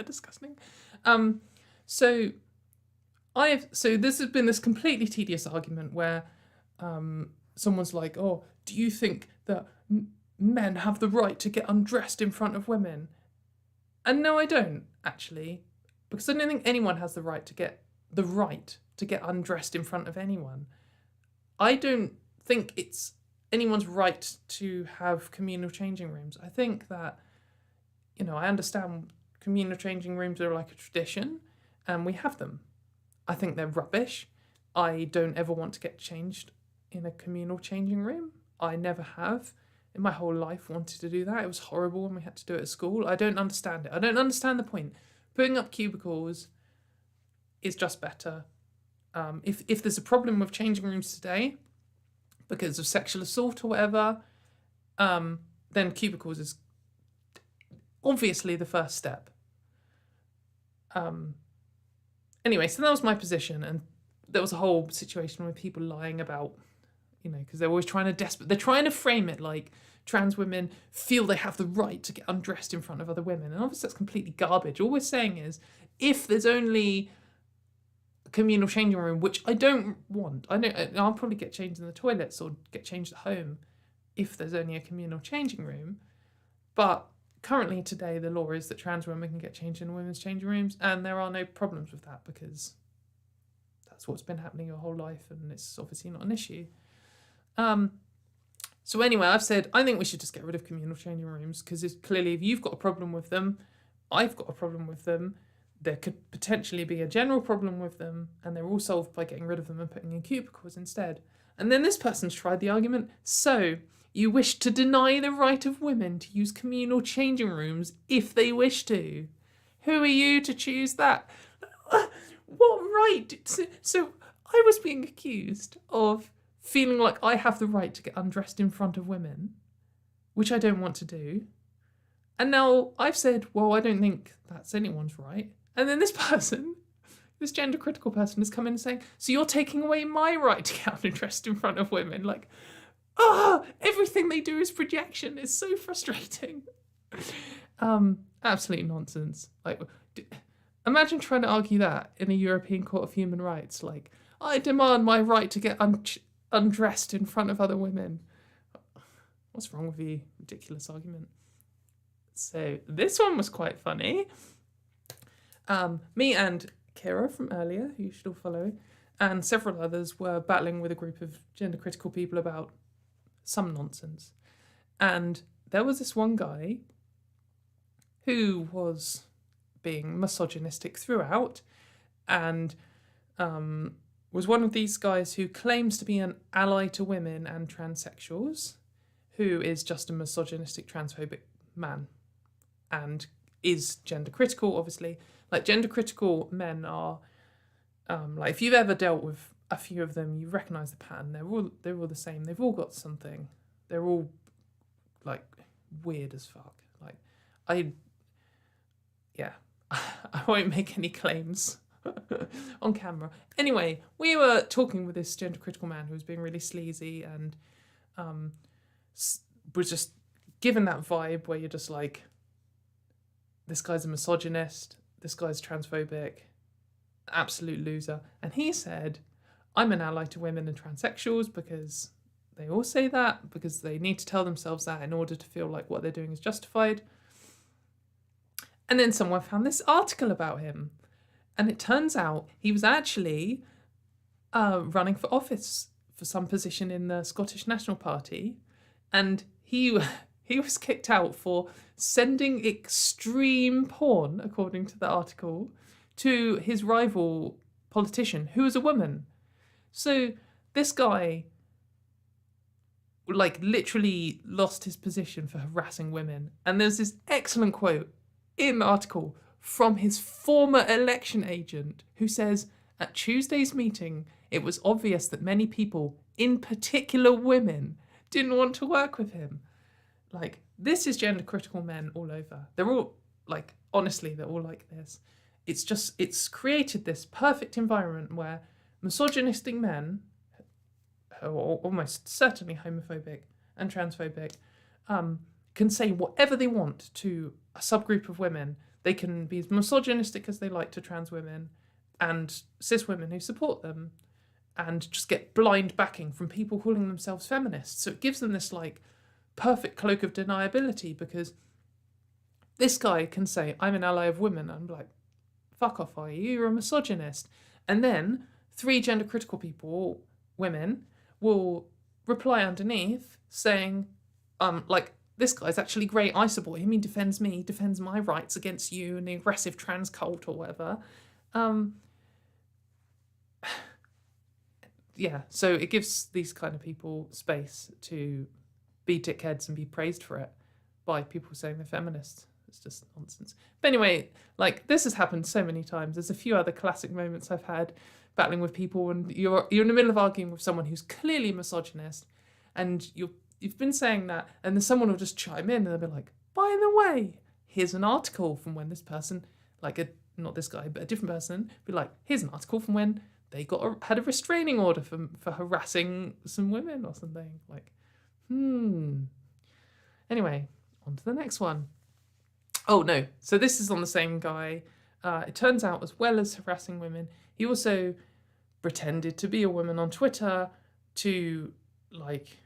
Disgusting. So this has been this completely tedious argument where someone's like, oh, do you think that men have the right to get undressed in front of women? And no, I don't, actually, because I don't think anyone has the right to get undressed in front of anyone. I don't think it's anyone's right to have communal changing rooms. I think that, you know, I understand communal changing rooms are like a tradition, and we have them. I think they're rubbish. I don't ever want to get changed in a communal changing room. I never have in my whole life wanted to do that. It was horrible when we had to do it at school. I don't understand it. I don't understand the point. Putting up cubicles is just better. If there's a problem with changing rooms today because of sexual assault or whatever, then cubicles is obviously the first step. Anyway, so that was my position, and there was a whole situation with people lying about, you know, because they're always trying to frame it like trans women feel they have the right to get undressed in front of other women, and obviously that's completely garbage. All we're saying is, if there's only a communal changing room, which I don't want, I'll probably get changed in the toilets or get changed at home if there's only a communal changing room, but currently today the law is that trans women can get changed in women's changing rooms, and there are no problems with that because that's what's been happening your whole life, and it's obviously not an issue. So anyway, I've said I think we should just get rid of communal changing rooms, because it's clearly, if you've got a problem with them, I've got a problem with them, there could potentially be a general problem with them, and they're all solved by getting rid of them and putting in cubicles instead. And then this person's tried the argument, so You wish to deny the right of women to use communal changing rooms if they wish to. Who are you to choose that? What right? So I was being accused of feeling like I have the right to get undressed in front of women, which I don't want to do. And now I've said, well, I don't think that's anyone's right. And then this person, this gender critical person, has come in and saying, so you're taking away my right to get undressed in front of women? Like, everything they do is projection. It's so frustrating. Absolute nonsense. Like, imagine trying to argue that in a European Court of Human Rights. Like, I demand my right to get undressed in front of other women. What's wrong with you? Ridiculous argument. So this one was quite funny. Me and Kira from earlier, who you should all follow, and several others were battling with a group of gender critical people about some nonsense. And there was this one guy who was being misogynistic throughout, and was one of these guys who claims to be an ally to women and transsexuals, who is just a misogynistic transphobic man and is gender critical, obviously. Like, gender critical men are, like, if you've ever dealt with a few of them, you recognise the pattern. They're all the same. They've all got something. They're all, like, weird as fuck. Like, I won't make any claims on camera. Anyway, we were talking with this gender critical man who was being really sleazy and was just given that vibe where you're just like, this guy's a misogynist, this guy's transphobic, absolute loser. And he said, I'm an ally to women and transsexuals because they all say that, because they need to tell themselves that in order to feel like what they're doing is justified. And then someone found this article about him. And it turns out he was actually running for office for some position in the Scottish National Party. And he was kicked out for sending extreme porn, according to the article, to his rival politician, who was a woman. So this guy, like, literally lost his position for harassing women. And there's this excellent quote in the article from his former election agent who says, at Tuesday's meeting, it was obvious that many people, in particular women, didn't want to work with him. Like, this is gender critical men all over. They're all, like, honestly, they're all like this. It's created this perfect environment where misogynistic men, who are almost certainly homophobic and transphobic, can say whatever they want to a subgroup of women. They can be as misogynistic as they like to trans women and cis women who support them, and just get blind backing from people calling themselves feminists. So it gives them this, like, perfect cloak of deniability, because this guy can say, I'm an ally of women. I'm like, fuck off, are you? You're a misogynist. And then 3 gender critical people, women, will reply underneath saying, like, this guy's actually great, I support him, he defends me, he defends my rights against you and the aggressive trans cult or whatever. Yeah, so it gives these kind of people space to be dickheads and be praised for it by people saying they're feminists. It's just nonsense. But anyway, like, this has happened so many times. There's a few other classic moments I've had battling with people, and you're in the middle of arguing with someone who's clearly misogynist, and you've been saying that, and then someone will just chime in and they'll be like, by the way, here's an article from when this person, like, not this guy, but a different person, be like, here's an article from when they had a restraining order for harassing some women or something. Like, Anyway, on to the next one. Oh, no. So this is on the same guy. It turns out, as well as harassing women, he also pretended to be a woman on Twitter to, like,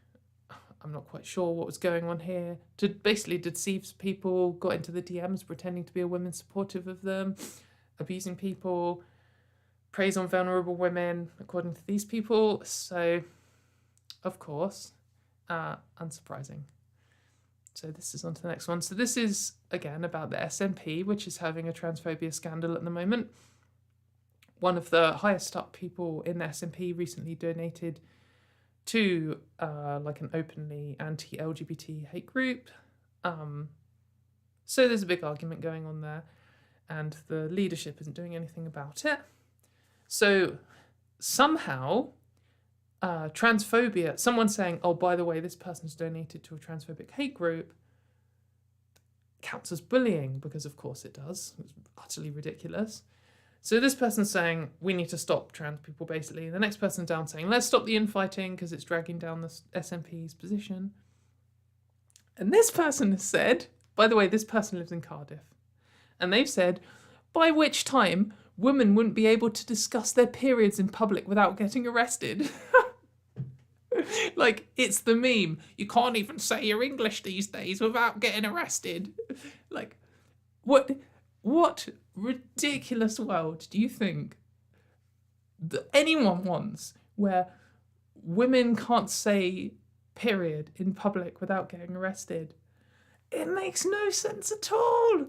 I'm not quite sure what was going on here, to basically deceive people, got into the DMs pretending to be a woman supportive of them, abusing people, preys on vulnerable women, according to these people. So, of course, unsurprising. So this is on to the next one. So this is, again, about the SNP, which is having a transphobia scandal at the moment. One of the highest up people in the SNP recently donated to like an openly anti-LGBT hate group. So there's a big argument going on there, and the leadership isn't doing anything about it. So somehow transphobia, someone saying, oh, by the way, this person's donated to a transphobic hate group, counts as bullying, because of course it does. It's utterly ridiculous. So this person's saying, we need to stop trans people, basically. The next person down saying, let's stop the infighting because it's dragging down the SNP's position. And this person has said, by the way, this person lives in Cardiff, and they've said, by which time women wouldn't be able to discuss their periods in public without getting arrested. Like, it's the meme. You can't even say your English these days without getting arrested. Like, what ridiculous world do you think that anyone wants where women can't say period in public without getting arrested? It makes no sense at all.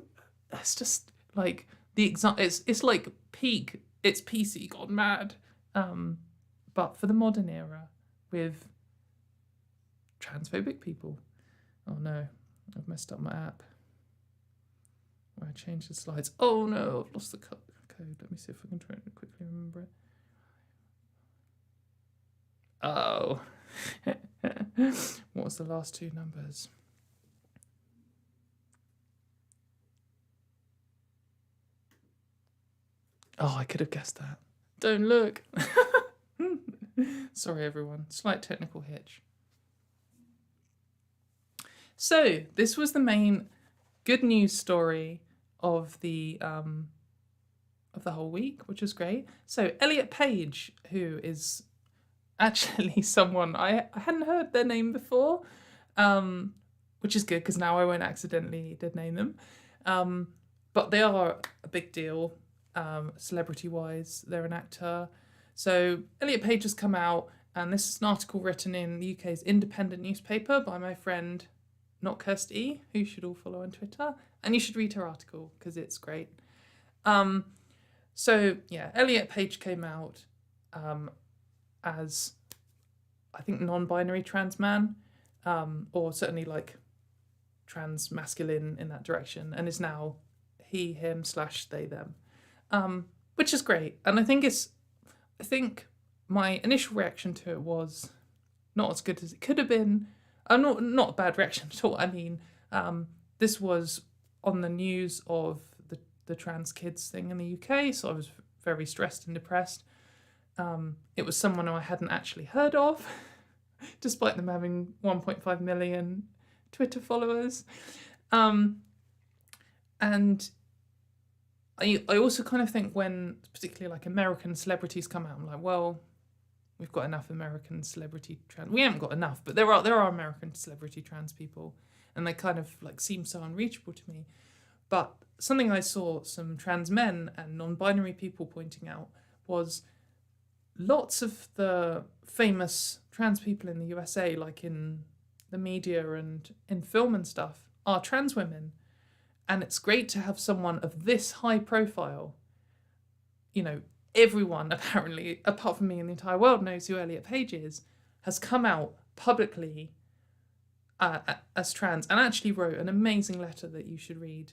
It's just like it's like peak. It's PC gone mad, but for the modern era with transphobic people. Oh no, I've messed up my app. Where I changed the slides. Oh no, I've lost the code. Let me see if I can try and quickly remember it. Oh. What was the last two numbers? Oh, I could have guessed that. Don't look. Sorry, everyone. Slight technical hitch. So, this was the main good news story of the whole week, which was great. So, Elliott Page, who is actually someone I hadn't heard their name before, which is good because now I won't accidentally dead name them. But they are a big deal, celebrity-wise. They're an actor. So Elliott Page has come out, and this is an article written in the UK's independent newspaper by my friend, not Kirsty, who you should all follow on Twitter, and you should read her article because it's great. So yeah, Elliott Page came out as, I think, non-binary trans man, or certainly like trans masculine in that direction, and is now he, him / they, them, which is great. And I think my initial reaction to it was not as good as it could have been. Not a bad reaction at all. I mean, this was on the news of the trans kids thing in the UK, so I was very stressed and depressed. It was someone who I hadn't actually heard of, despite them having 1.5 million Twitter followers. And I also kind of think when particularly like American celebrities come out, I'm like, well, we've got enough American celebrity trans. We haven't got enough, but there are American celebrity trans people, and they kind of like seem so unreachable to me. But something I saw some trans men and non-binary people pointing out was lots of the famous trans people in the USA, like in the media and in film and stuff, are trans women. And it's great to have someone of this high profile. You know, everyone apparently, apart from me in the entire world, knows who Elliott Page is, has come out publicly as trans, and actually wrote an amazing letter that you should read,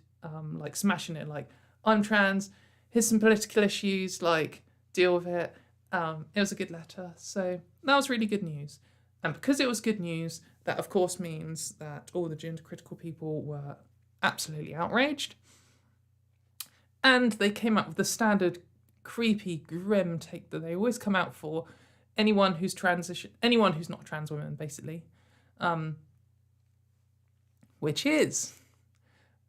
like smashing it, like, I'm trans, here's some political issues, like, deal with it. It was a good letter, so that was really good news. And because it was good news, that of course means that all the gender critical people were absolutely outraged. And they came up with the standard creepy, grim take that they always come out for anyone who's not trans women, basically. Which is,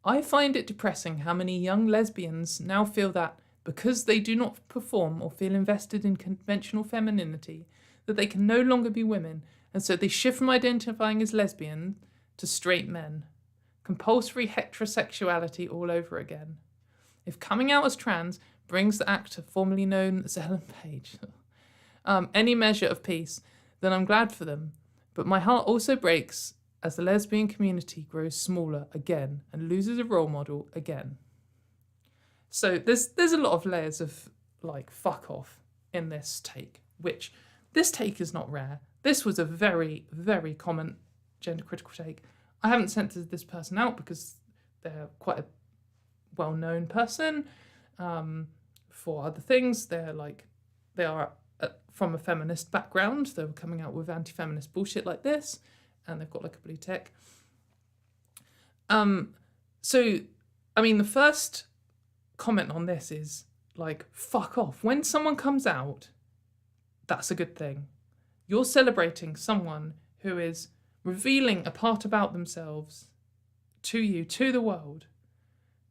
I find it depressing how many young lesbians now feel that because they do not perform or feel invested in conventional femininity, that they can no longer be women, and so they shift from identifying as lesbian to straight men. Compulsory heterosexuality all over again. If coming out as trans brings the actor formerly known as Elliott Page any measure of peace, then I'm glad for them. But my heart also breaks as the lesbian community grows smaller again and loses a role model again. So there's a lot of layers of like fuck off in this take, which this take is not rare. This was a very, very common gender critical take. I haven't censored this person out because they're quite a well-known person for other things. They are from a feminist background. They were coming out with anti-feminist bullshit like this, and they've got like a blue tick. So, I mean, the first comment on this is like, fuck off. When someone comes out, that's a good thing. You're celebrating someone who is revealing a part about themselves to you, to the world,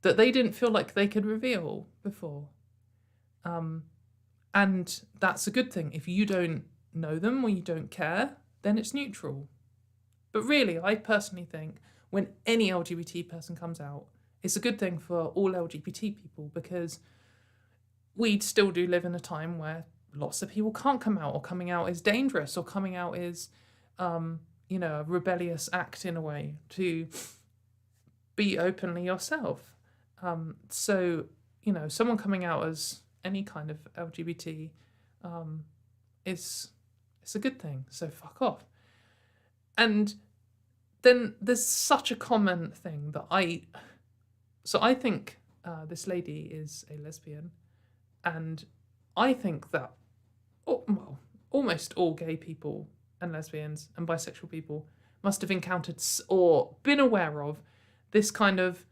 that they didn't feel like they could reveal before. And that's a good thing. If you don't know them or you don't care, then it's neutral. But really, I personally think when any LGBT person comes out, it's a good thing for all LGBT people, because we still do live in a time where lots of people can't come out, or coming out is dangerous, or coming out is, a rebellious act in a way to be openly yourself. So, someone coming out as any kind of LGBT it's a good thing. So fuck off. And then there's such a common thing that I think this lady is a lesbian, and I think that almost all gay people and lesbians and bisexual people must have encountered or been aware of this kind of,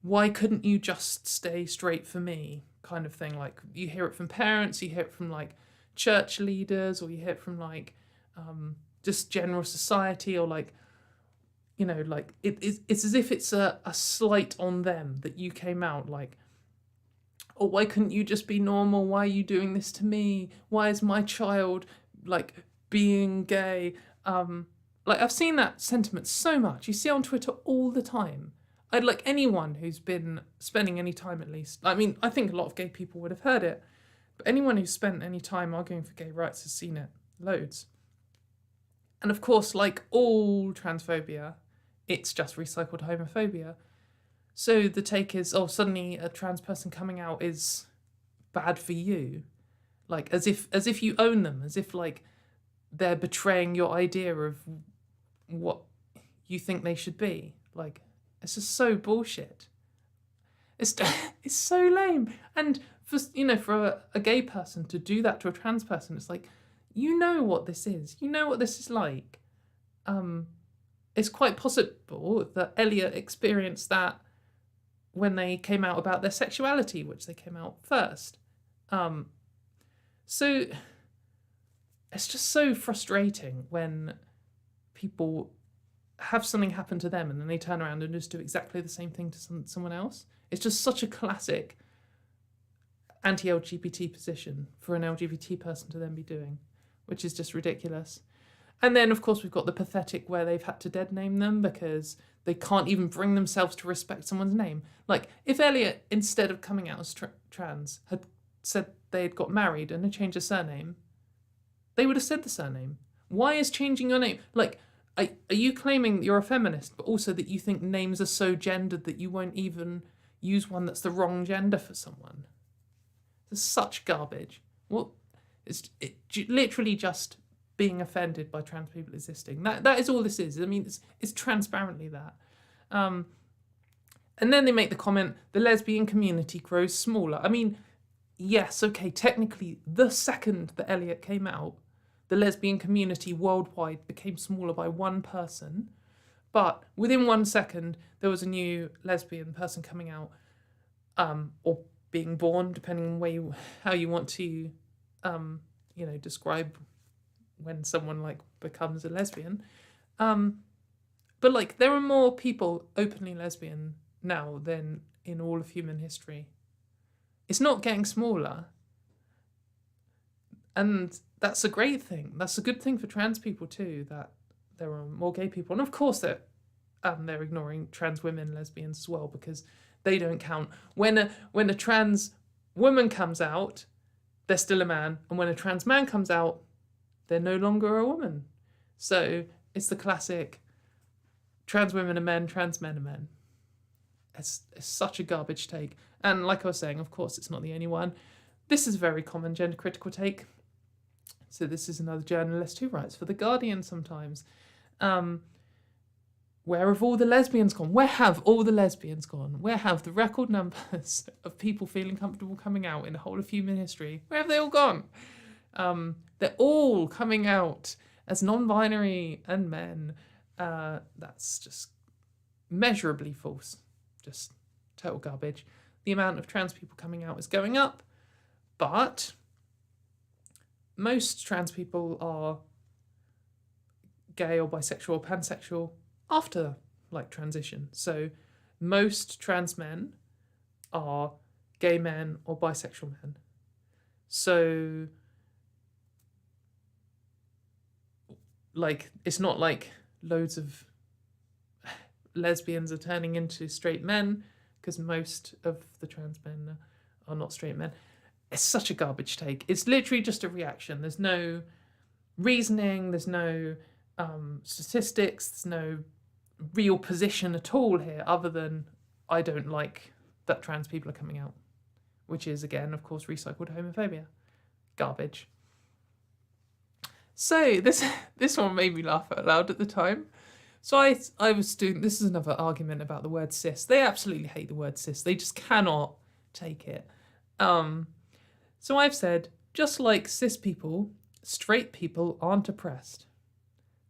why couldn't you just stay straight for me kind of thing. Like, you hear it from parents, you hear it from like church leaders, or you hear it from like just general society, or like, like it's as if it's a slight on them that you came out, like, oh, why couldn't you just be normal? Why are you doing this to me? Why is my child like being gay? Like, I've seen that sentiment so much. You see it on Twitter all the time. I'd like anyone who's been spending any time, at least, I mean, I think a lot of gay people would have heard it, but anyone who's spent any time arguing for gay rights has seen it loads. And of course, like all transphobia, it's just recycled homophobia. So the take is, oh, suddenly a trans person coming out is bad for you. Like, as if you own them, as if like they're betraying your idea of what you think they should be. Like, it's just so bullshit. It's so lame. And for a gay person to do that to a trans person, it's like, you know what this is. You know what this is like. It's quite possible that Elliott experienced that when they came out about their sexuality, which they came out first. So it's just so frustrating when people have something happen to them and then they turn around and just do exactly the same thing to someone else. It's just such a classic anti-LGBT position for an LGBT person to then be doing, which is just ridiculous. And then, of course, we've got the pathetic where they've had to dead name them because they can't even bring themselves to respect someone's name. Like, if Elliott, instead of coming out as trans, had said they had got married and had changed their surname, they would have said the surname. Why is changing your name? Like, are you claiming that you're a feminist, but also that you think names are so gendered that you won't even use one that's the wrong gender for someone? It's such garbage. Well, it's literally just being offended by trans people existing. That is all this is. I mean, it's transparently that. And then they make the comment, the lesbian community grows smaller. I mean, yes, okay, technically, the second that Elliott came out, the lesbian community worldwide became smaller by one person. But within 1 second, there was a new lesbian person coming out, or being born, depending on how you want to, describe when someone like becomes a lesbian. But like, there are more people openly lesbian now than in all of human history. It's not getting smaller. And that's a great thing. That's a good thing for trans people too, that there are more gay people. And of course they're ignoring trans women, lesbians as well, because they don't count. When a trans woman comes out, they're still a man. And when a trans man comes out, they're no longer a woman. So it's the classic trans women are men, trans men are men. It's such a garbage take. And like I was saying, of course, it's not the only one. This is a very common gender critical take. So this is another journalist who writes for The Guardian sometimes. Where have all the lesbians gone? Where have all the lesbians gone? Where have the record numbers of people feeling comfortable coming out in the whole of human history? Where have they all gone? They're all coming out as non-binary and men. That's just measurably false. Just total garbage. The amount of trans people coming out is going up, but most trans people are gay or bisexual or pansexual after transition. So most trans men are gay men or bisexual men. So it's not like loads of lesbians are turning into straight men, because most of the trans men are not straight men. It's such a garbage take. It's literally just a reaction. There's no reasoning, there's no statistics, there's no real position at all here, other than I don't like that trans people are coming out, which is, again, of course, recycled homophobia. Garbage. So this one made me laugh out loud at the time. So I was doing, this is another argument about the word cis. They absolutely hate the word cis. They just cannot take it. So I've said, just like cis people, straight people aren't oppressed.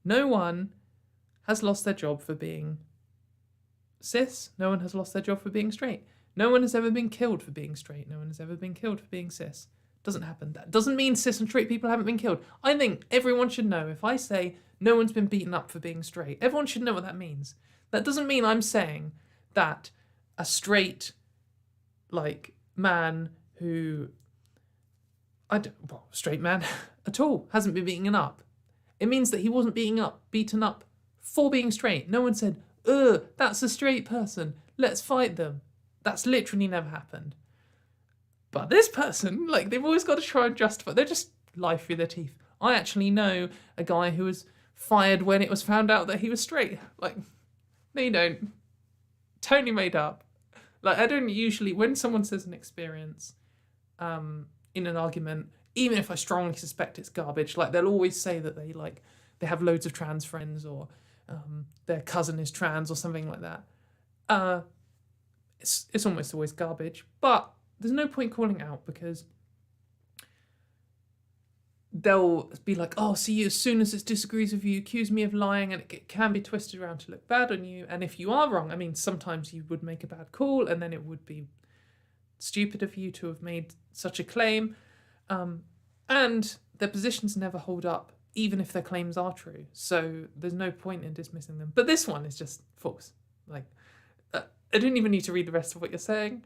No one has lost their job for being cis. No one has lost their job for being straight. No one has ever been killed for being straight. No one has ever been killed for being cis. Doesn't happen. That doesn't mean cis and straight people haven't been killed. I think everyone should know, if I say no one's been beaten up for being straight, everyone should know what that means. That doesn't mean I'm saying that a straight, man who, straight man at all, hasn't been beaten up. It means that he wasn't beaten up for being straight. No one said, that's a straight person, let's fight them. That's literally never happened. But this person, they've always got to try and justify. They're just lie through their teeth. I actually know a guy who was fired when it was found out that he was straight. No, you don't. Totally made up. I don't usually, when someone says an experience in an argument, even if I strongly suspect it's garbage, they'll always say that they have loads of trans friends, or their cousin is trans or something like that. It's almost always garbage, but there's no point calling out, because they'll be like, oh, see, as soon as it disagrees with you, accuse me of lying, and it can be twisted around to look bad on you. And if you are wrong, I mean, sometimes you would make a bad call, and then it would be stupid of you to have made such a claim. And their positions never hold up, even if their claims are true. So there's no point in dismissing them. But this one is just false. I didn't even need to read the rest of what you're saying.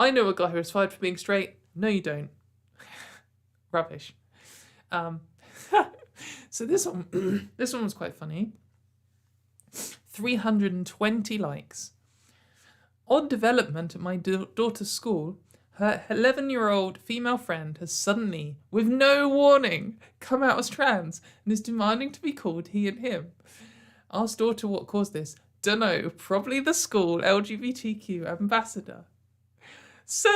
I know a guy who was fired for being straight. No, you don't. Rubbish. So this one was quite funny. 320 likes. Odd development at my daughter's school. Her 11-year-old female friend has suddenly, with no warning, come out as trans and is demanding to be called he and him. Asked daughter what caused this. Dunno, probably the school LGBTQ ambassador. So,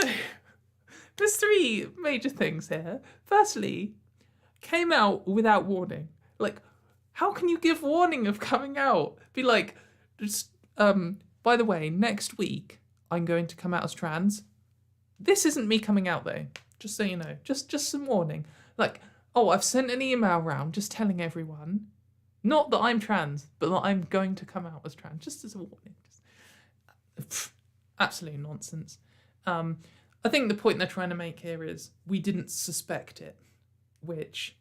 there's three major things here. Firstly, came out without warning. How can you give warning of coming out? Be by the way, next week I'm going to come out as trans. This isn't me coming out though, just so you know. Just some warning. I've sent an email round just telling everyone, not that I'm trans, but that I'm going to come out as trans, just as a warning. Absolute nonsense. I think the point they're trying to make here is we didn't suspect it, which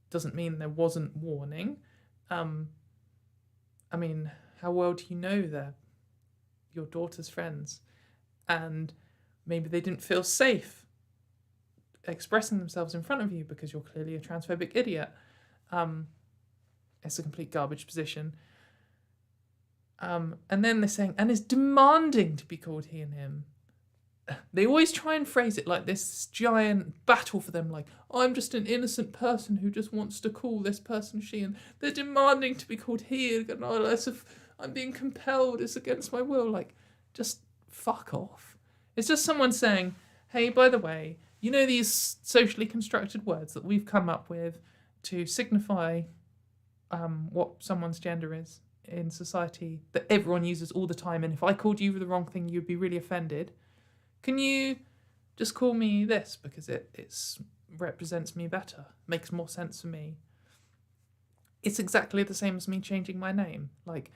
doesn't mean there wasn't warning. I mean, how well do you know they're your daughter's friends? And maybe they didn't feel safe expressing themselves in front of you because you're clearly a transphobic idiot. It's a complete garbage position. And then they're saying, and is demanding to be called he and him. They always try and phrase it like this giant battle for them, I'm just an innocent person who just wants to call this person she, and they're demanding to be called he, and I'm being compelled, it's against my will. Just fuck off. It's just someone saying, hey, by the way, you know, these socially constructed words that we've come up with to signify what someone's gender is in society that everyone uses all the time, and if I called you the wrong thing, you'd be really offended. Can you just call me this because it represents me better, makes more sense for me? It's exactly the same as me changing my name. Like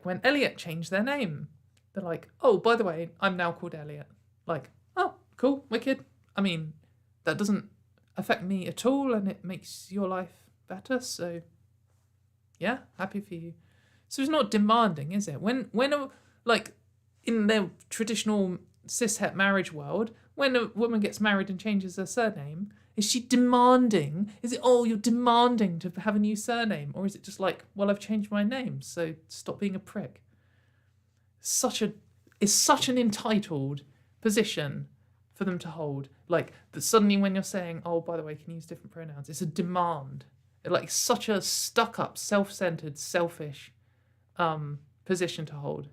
when Elliott changed their name, they're like, oh, by the way, I'm now called Elliott. Like, oh, cool, wicked. I mean, that doesn't affect me at all, and it makes your life better, so yeah, happy for you. So it's not demanding, is it? When like in the traditional cishet marriage world, when a woman gets married and changes her surname, is she demanding? Is it, oh, you're demanding to have a new surname? Or is it just like, well, I've changed my name, so stop being a prick? It's such an entitled position for them to hold. Like, that suddenly when you're saying, oh, by the way, can you use different pronouns? It's a demand. Like, such a stuck-up, self-centered, selfish position to hold,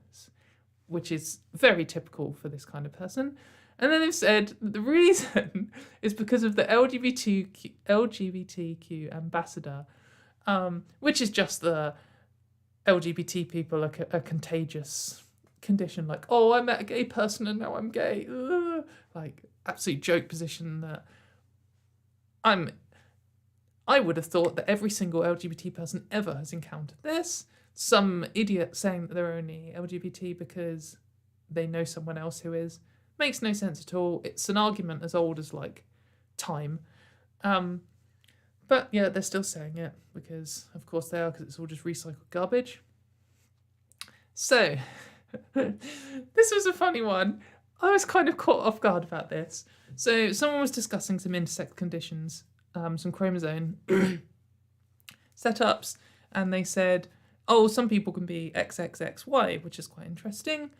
which is very typical for this kind of person. And then they've said the reason is because of the LGBTQ ambassador, which is just the LGBT people are a contagious condition. Like, oh, I met a gay person and now I'm gay. Ugh. Like, absolute joke position that I would have thought that every single LGBT person ever has encountered this. Some idiot saying that they're only LGBT because they know someone else who is. Makes no sense at all. It's an argument as old as, like, time. But, yeah, they're still saying it because, of course, they are, because it's all just recycled garbage. So, this was a funny one. I was kind of caught off guard about this. So, someone was discussing some intersex conditions, some chromosome setups, and they said, oh, some people can be XXXY, which is quite interesting.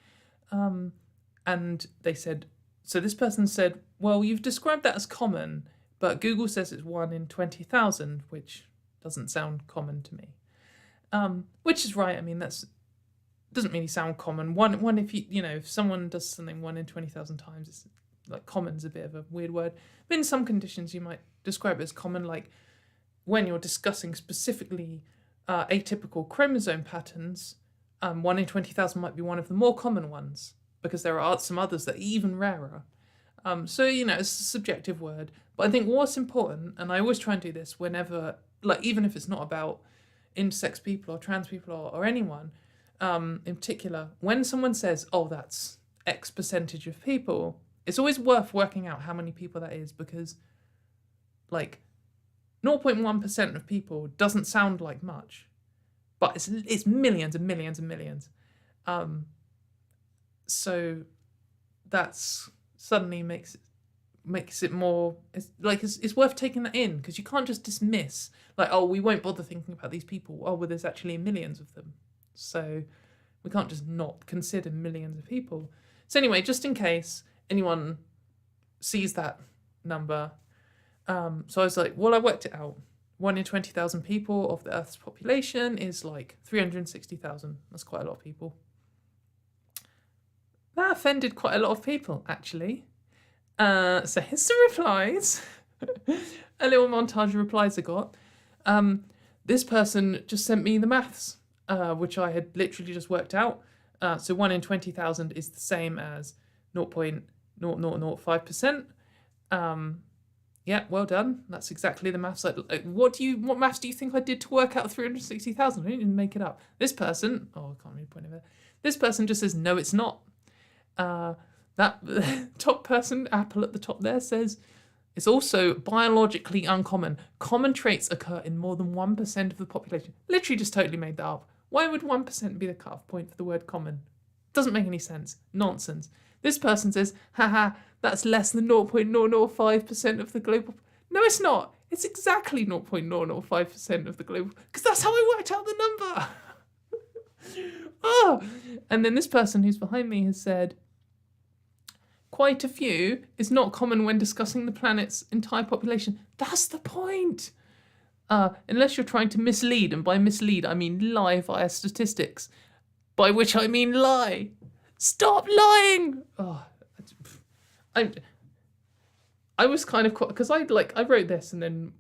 And they said, so this person said, well, you've described that as common, but Google says it's 1 in 20,000, which doesn't sound common to me. Which is right. I mean, doesn't really sound common. One if if someone does something 1 in 20,000 times, it's like common's a bit of a weird word. But in some conditions, you might describe it as common, like when you're discussing specifically atypical chromosome patterns, 1 in 20,000 might be one of the more common ones, because there are some others that are even rarer. So, it's a subjective word. But I think what's important, and I always try and do this whenever, like, even if it's not about intersex people or trans people or anyone in particular, when someone says, oh, that's X percentage of people, it's always worth working out how many people that is, because, like, 0.1% of people doesn't sound like much, but it's millions and millions and millions. So that's suddenly makes it more, it's worth taking that in, because you can't just dismiss, like, oh, we won't bother thinking about these people. Oh, well, there's actually millions of them. So we can't just not consider millions of people. So anyway, just in case anyone sees that number, so I was like, well, I worked it out. 1 in 20,000 people of the Earth's population is like 360,000. That's quite a lot of people. That offended quite a lot of people, actually. So here's some replies. A little montage of replies I got. This person just sent me the maths, which I had literally just worked out. So 1 in 20,000 is the same as 0.0005%. Yeah, well done. That's exactly the maths. What maths do you think I did to work out 360,000? I didn't even make it up. This person, I can't really point it. This person just says, no, it's not. That top person, Apple at the top there, says it's also biologically uncommon. Common traits occur in more than 1% of the population. Literally just totally made that up. Why would 1% be the cut-off point for the word common? Doesn't make any sense. Nonsense. This person says, haha, that's less than 0.005% of the global... No, it's not. It's exactly 0.005% of the global... Because that's how I worked out the number. Oh! And then this person who's behind me has said, quite a few is not common when discussing the planet's entire population. That's the point. Unless you're trying to mislead, and by mislead I mean lie via statistics, by which I mean lie. Stop lying! Oh, I was kind of because I wrote this and then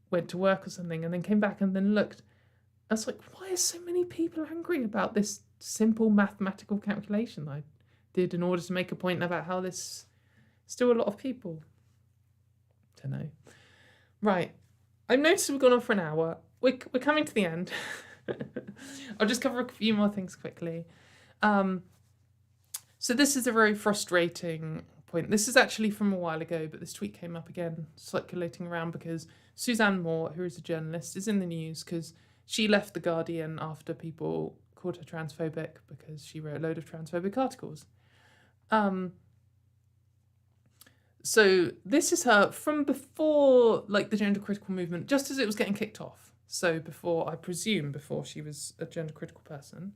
went to work or something and then came back and then looked. I was like, why are so many people angry about this simple mathematical calculation that I did in order to make a point about how there's still a lot of people? Don't know. Right. I've noticed we've gone on for an hour. We're coming to the end. I'll just cover a few more things quickly. So this is a very frustrating point. This is actually from a while ago, but this tweet came up again, circulating around because Suzanne Moore, who is a journalist, is in the news because she left The Guardian after people called her transphobic because she wrote a load of transphobic articles. So this is her from before, like, the gender critical movement, just as it was getting kicked off. So before she was a gender critical person.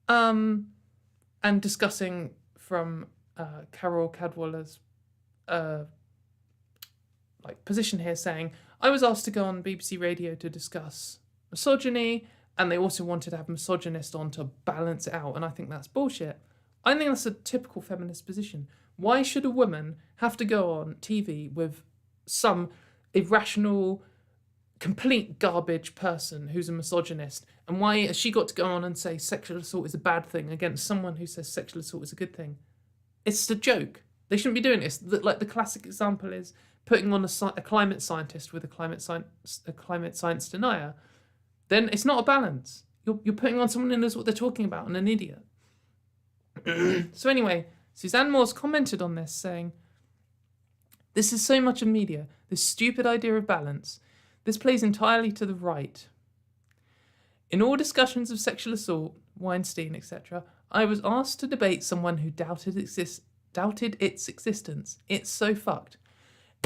And discussing from Carol Cadwaller's position here, saying, I was asked to go on BBC Radio to discuss misogyny, and they also wanted to have a misogynist on to balance it out, and I think that's bullshit. I think that's a typical feminist position. Why should a woman have to go on TV with some irrational, complete garbage person who's a misogynist? And why has she got to go on and say sexual assault is a bad thing against someone who says sexual assault is a good thing? It's a joke. They shouldn't be doing this. Like, the classic example is putting on a climate scientist with a climate science denier. Then it's not a balance. You're putting on someone who knows what they're talking about and an idiot. So anyway, Suzanne Moore's commented on this, saying, this is so much of media, this stupid idea of balance. This plays entirely to the right. In all discussions of sexual assault, Weinstein, etc., I was asked to debate someone who doubted its existence. It's so fucked.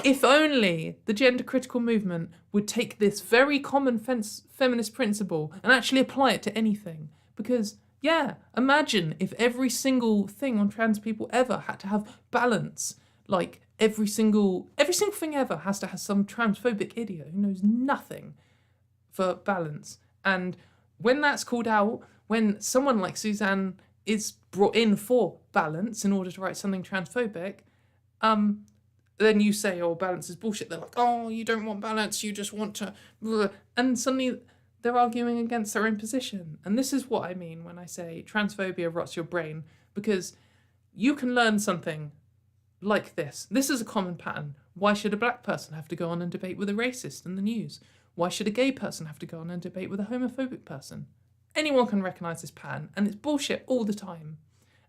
If only the gender critical movement would take this very common feminist principle and actually apply it to anything. Because, yeah, imagine if every single thing on trans people ever had to have balance. Like, every single thing ever has to have some transphobic idiot who knows nothing for balance. And when that's called out, when someone like Suzanne is brought in for balance in order to write something transphobic, then you say, oh, balance is bullshit. They're like, oh, you don't want balance, you just want to... And suddenly they're arguing against their own position. And this is what I mean when I say transphobia rots your brain, because you can learn something like this. This is a common pattern. Why should a black person have to go on and debate with a racist in the news? Why should a gay person have to go on and debate with a homophobic person? Anyone can recognise this pattern, and it's bullshit all the time.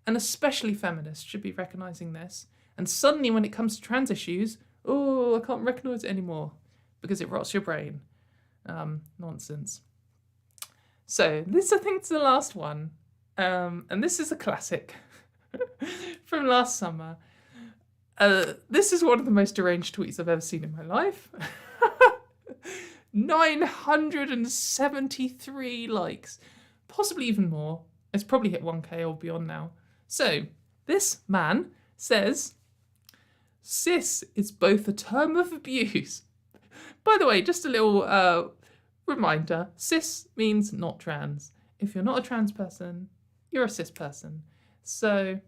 And especially feminists should be recognising this. And suddenly when it comes to trans issues, oh, I can't recognise it anymore because it rots your brain. Nonsense. So this, I think, is the last one. And this is a classic from last summer. This is one of the most deranged tweets I've ever seen in my life. 973 likes, possibly even more. It's probably hit 1k or beyond now. So this man says, cis is both a term of abuse. By the way, just a little reminder, cis means not trans. If you're not a trans person, you're a cis person. So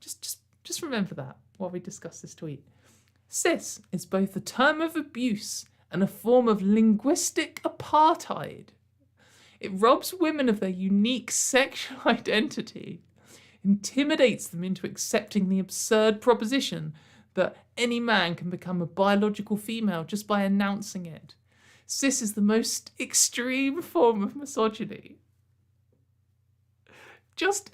just remember that while we discuss this tweet. Cis is both a term of abuse and a form of linguistic apartheid. It robs women of their unique sexual identity, intimidates them into accepting the absurd proposition that any man can become a biological female just by announcing it. Cis is the most extreme form of misogyny. Just...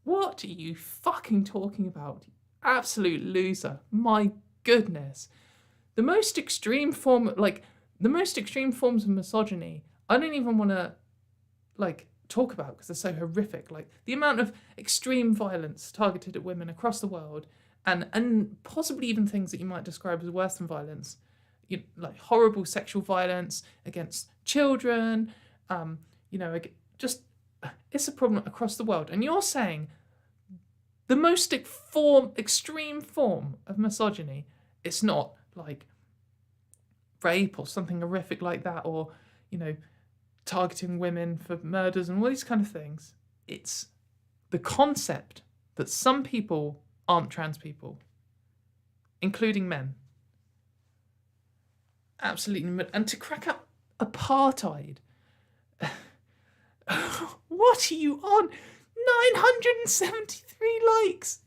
What are you fucking talking about? Absolute loser. My goodness. The most extreme forms of misogyny, I don't even want to, talk about because they're so horrific. Like, the amount of extreme violence targeted at women across the world, and possibly even things that you might describe as worse than violence, like horrible sexual violence against children, it's a problem across the world. And you're saying the most extreme form of misogyny, it's not like rape or something horrific like that, or, targeting women for murders and all these kind of things. It's the concept that some people aren't trans people, including men. Absolutely. And to crack up apartheid. What are you on? 973 likes.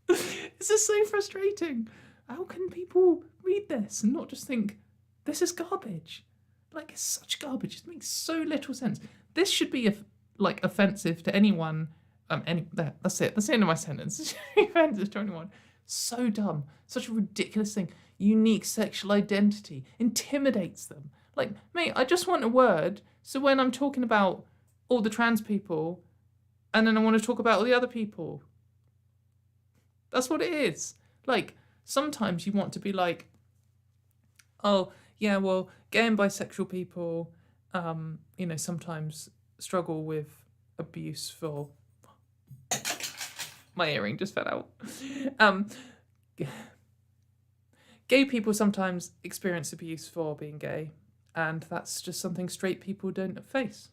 This is so frustrating. How can people read this and not just think, this is garbage? Like, it's such garbage. It makes so little sense. This should be offensive to anyone. That's it. That's the end of my sentence. It should be offensive to anyone. So dumb. Such a ridiculous thing. Unique sexual identity intimidates them. Like, mate, I just want a word. So when I'm talking about all the trans people, and then I want to talk about all the other people. That's what it is. Like, sometimes you want to be like, oh, yeah, well, gay and bisexual people, sometimes struggle with abuse for... My earring just fell out. Gay people sometimes experience abuse for being gay, and that's just something straight people don't face.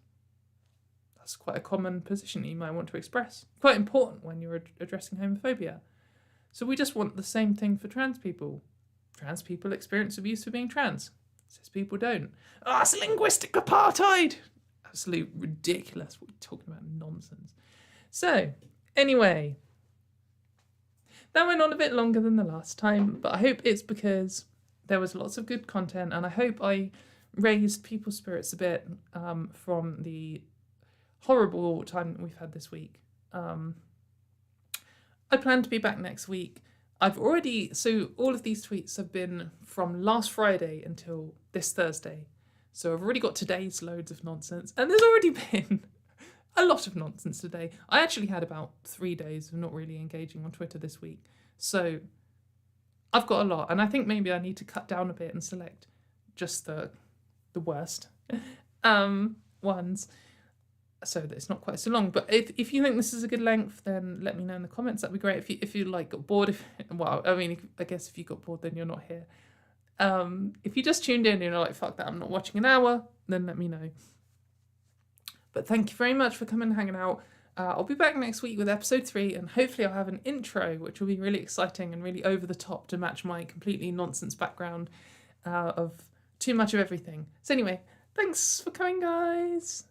That's quite a common position you might want to express. Quite important when you're addressing homophobia. So we just want the same thing for trans people. Trans people experience abuse for being trans. Cis people don't. Oh, it's linguistic apartheid! Absolute ridiculous. What are we talking about? Nonsense. So, anyway, that went on a bit longer than the last time, but I hope it's because there was lots of good content, and I hope I raised people's spirits a bit from the horrible time that we've had this week. I plan to be back next week. So all of these tweets have been from last Friday until this Thursday. So I've already got today's loads of nonsense, and there's already been a lot of nonsense today. I actually had about 3 days of not really engaging on Twitter this week. So I've got a lot, and I think maybe I need to cut down a bit and select just the worst ones, so that it's not quite so long. But if you think this is a good length, then let me know in the comments. That'd be great. If you got bored, I guess if you got bored, then you're not here. If you just tuned in and you're like, fuck that, I'm not watching an hour, then let me know. But thank you very much for coming and hanging out. I'll be back next week with episode 3, and hopefully I'll have an intro, which will be really exciting and really over the top to match my completely nonsense background of too much of everything. So anyway, thanks for coming, guys.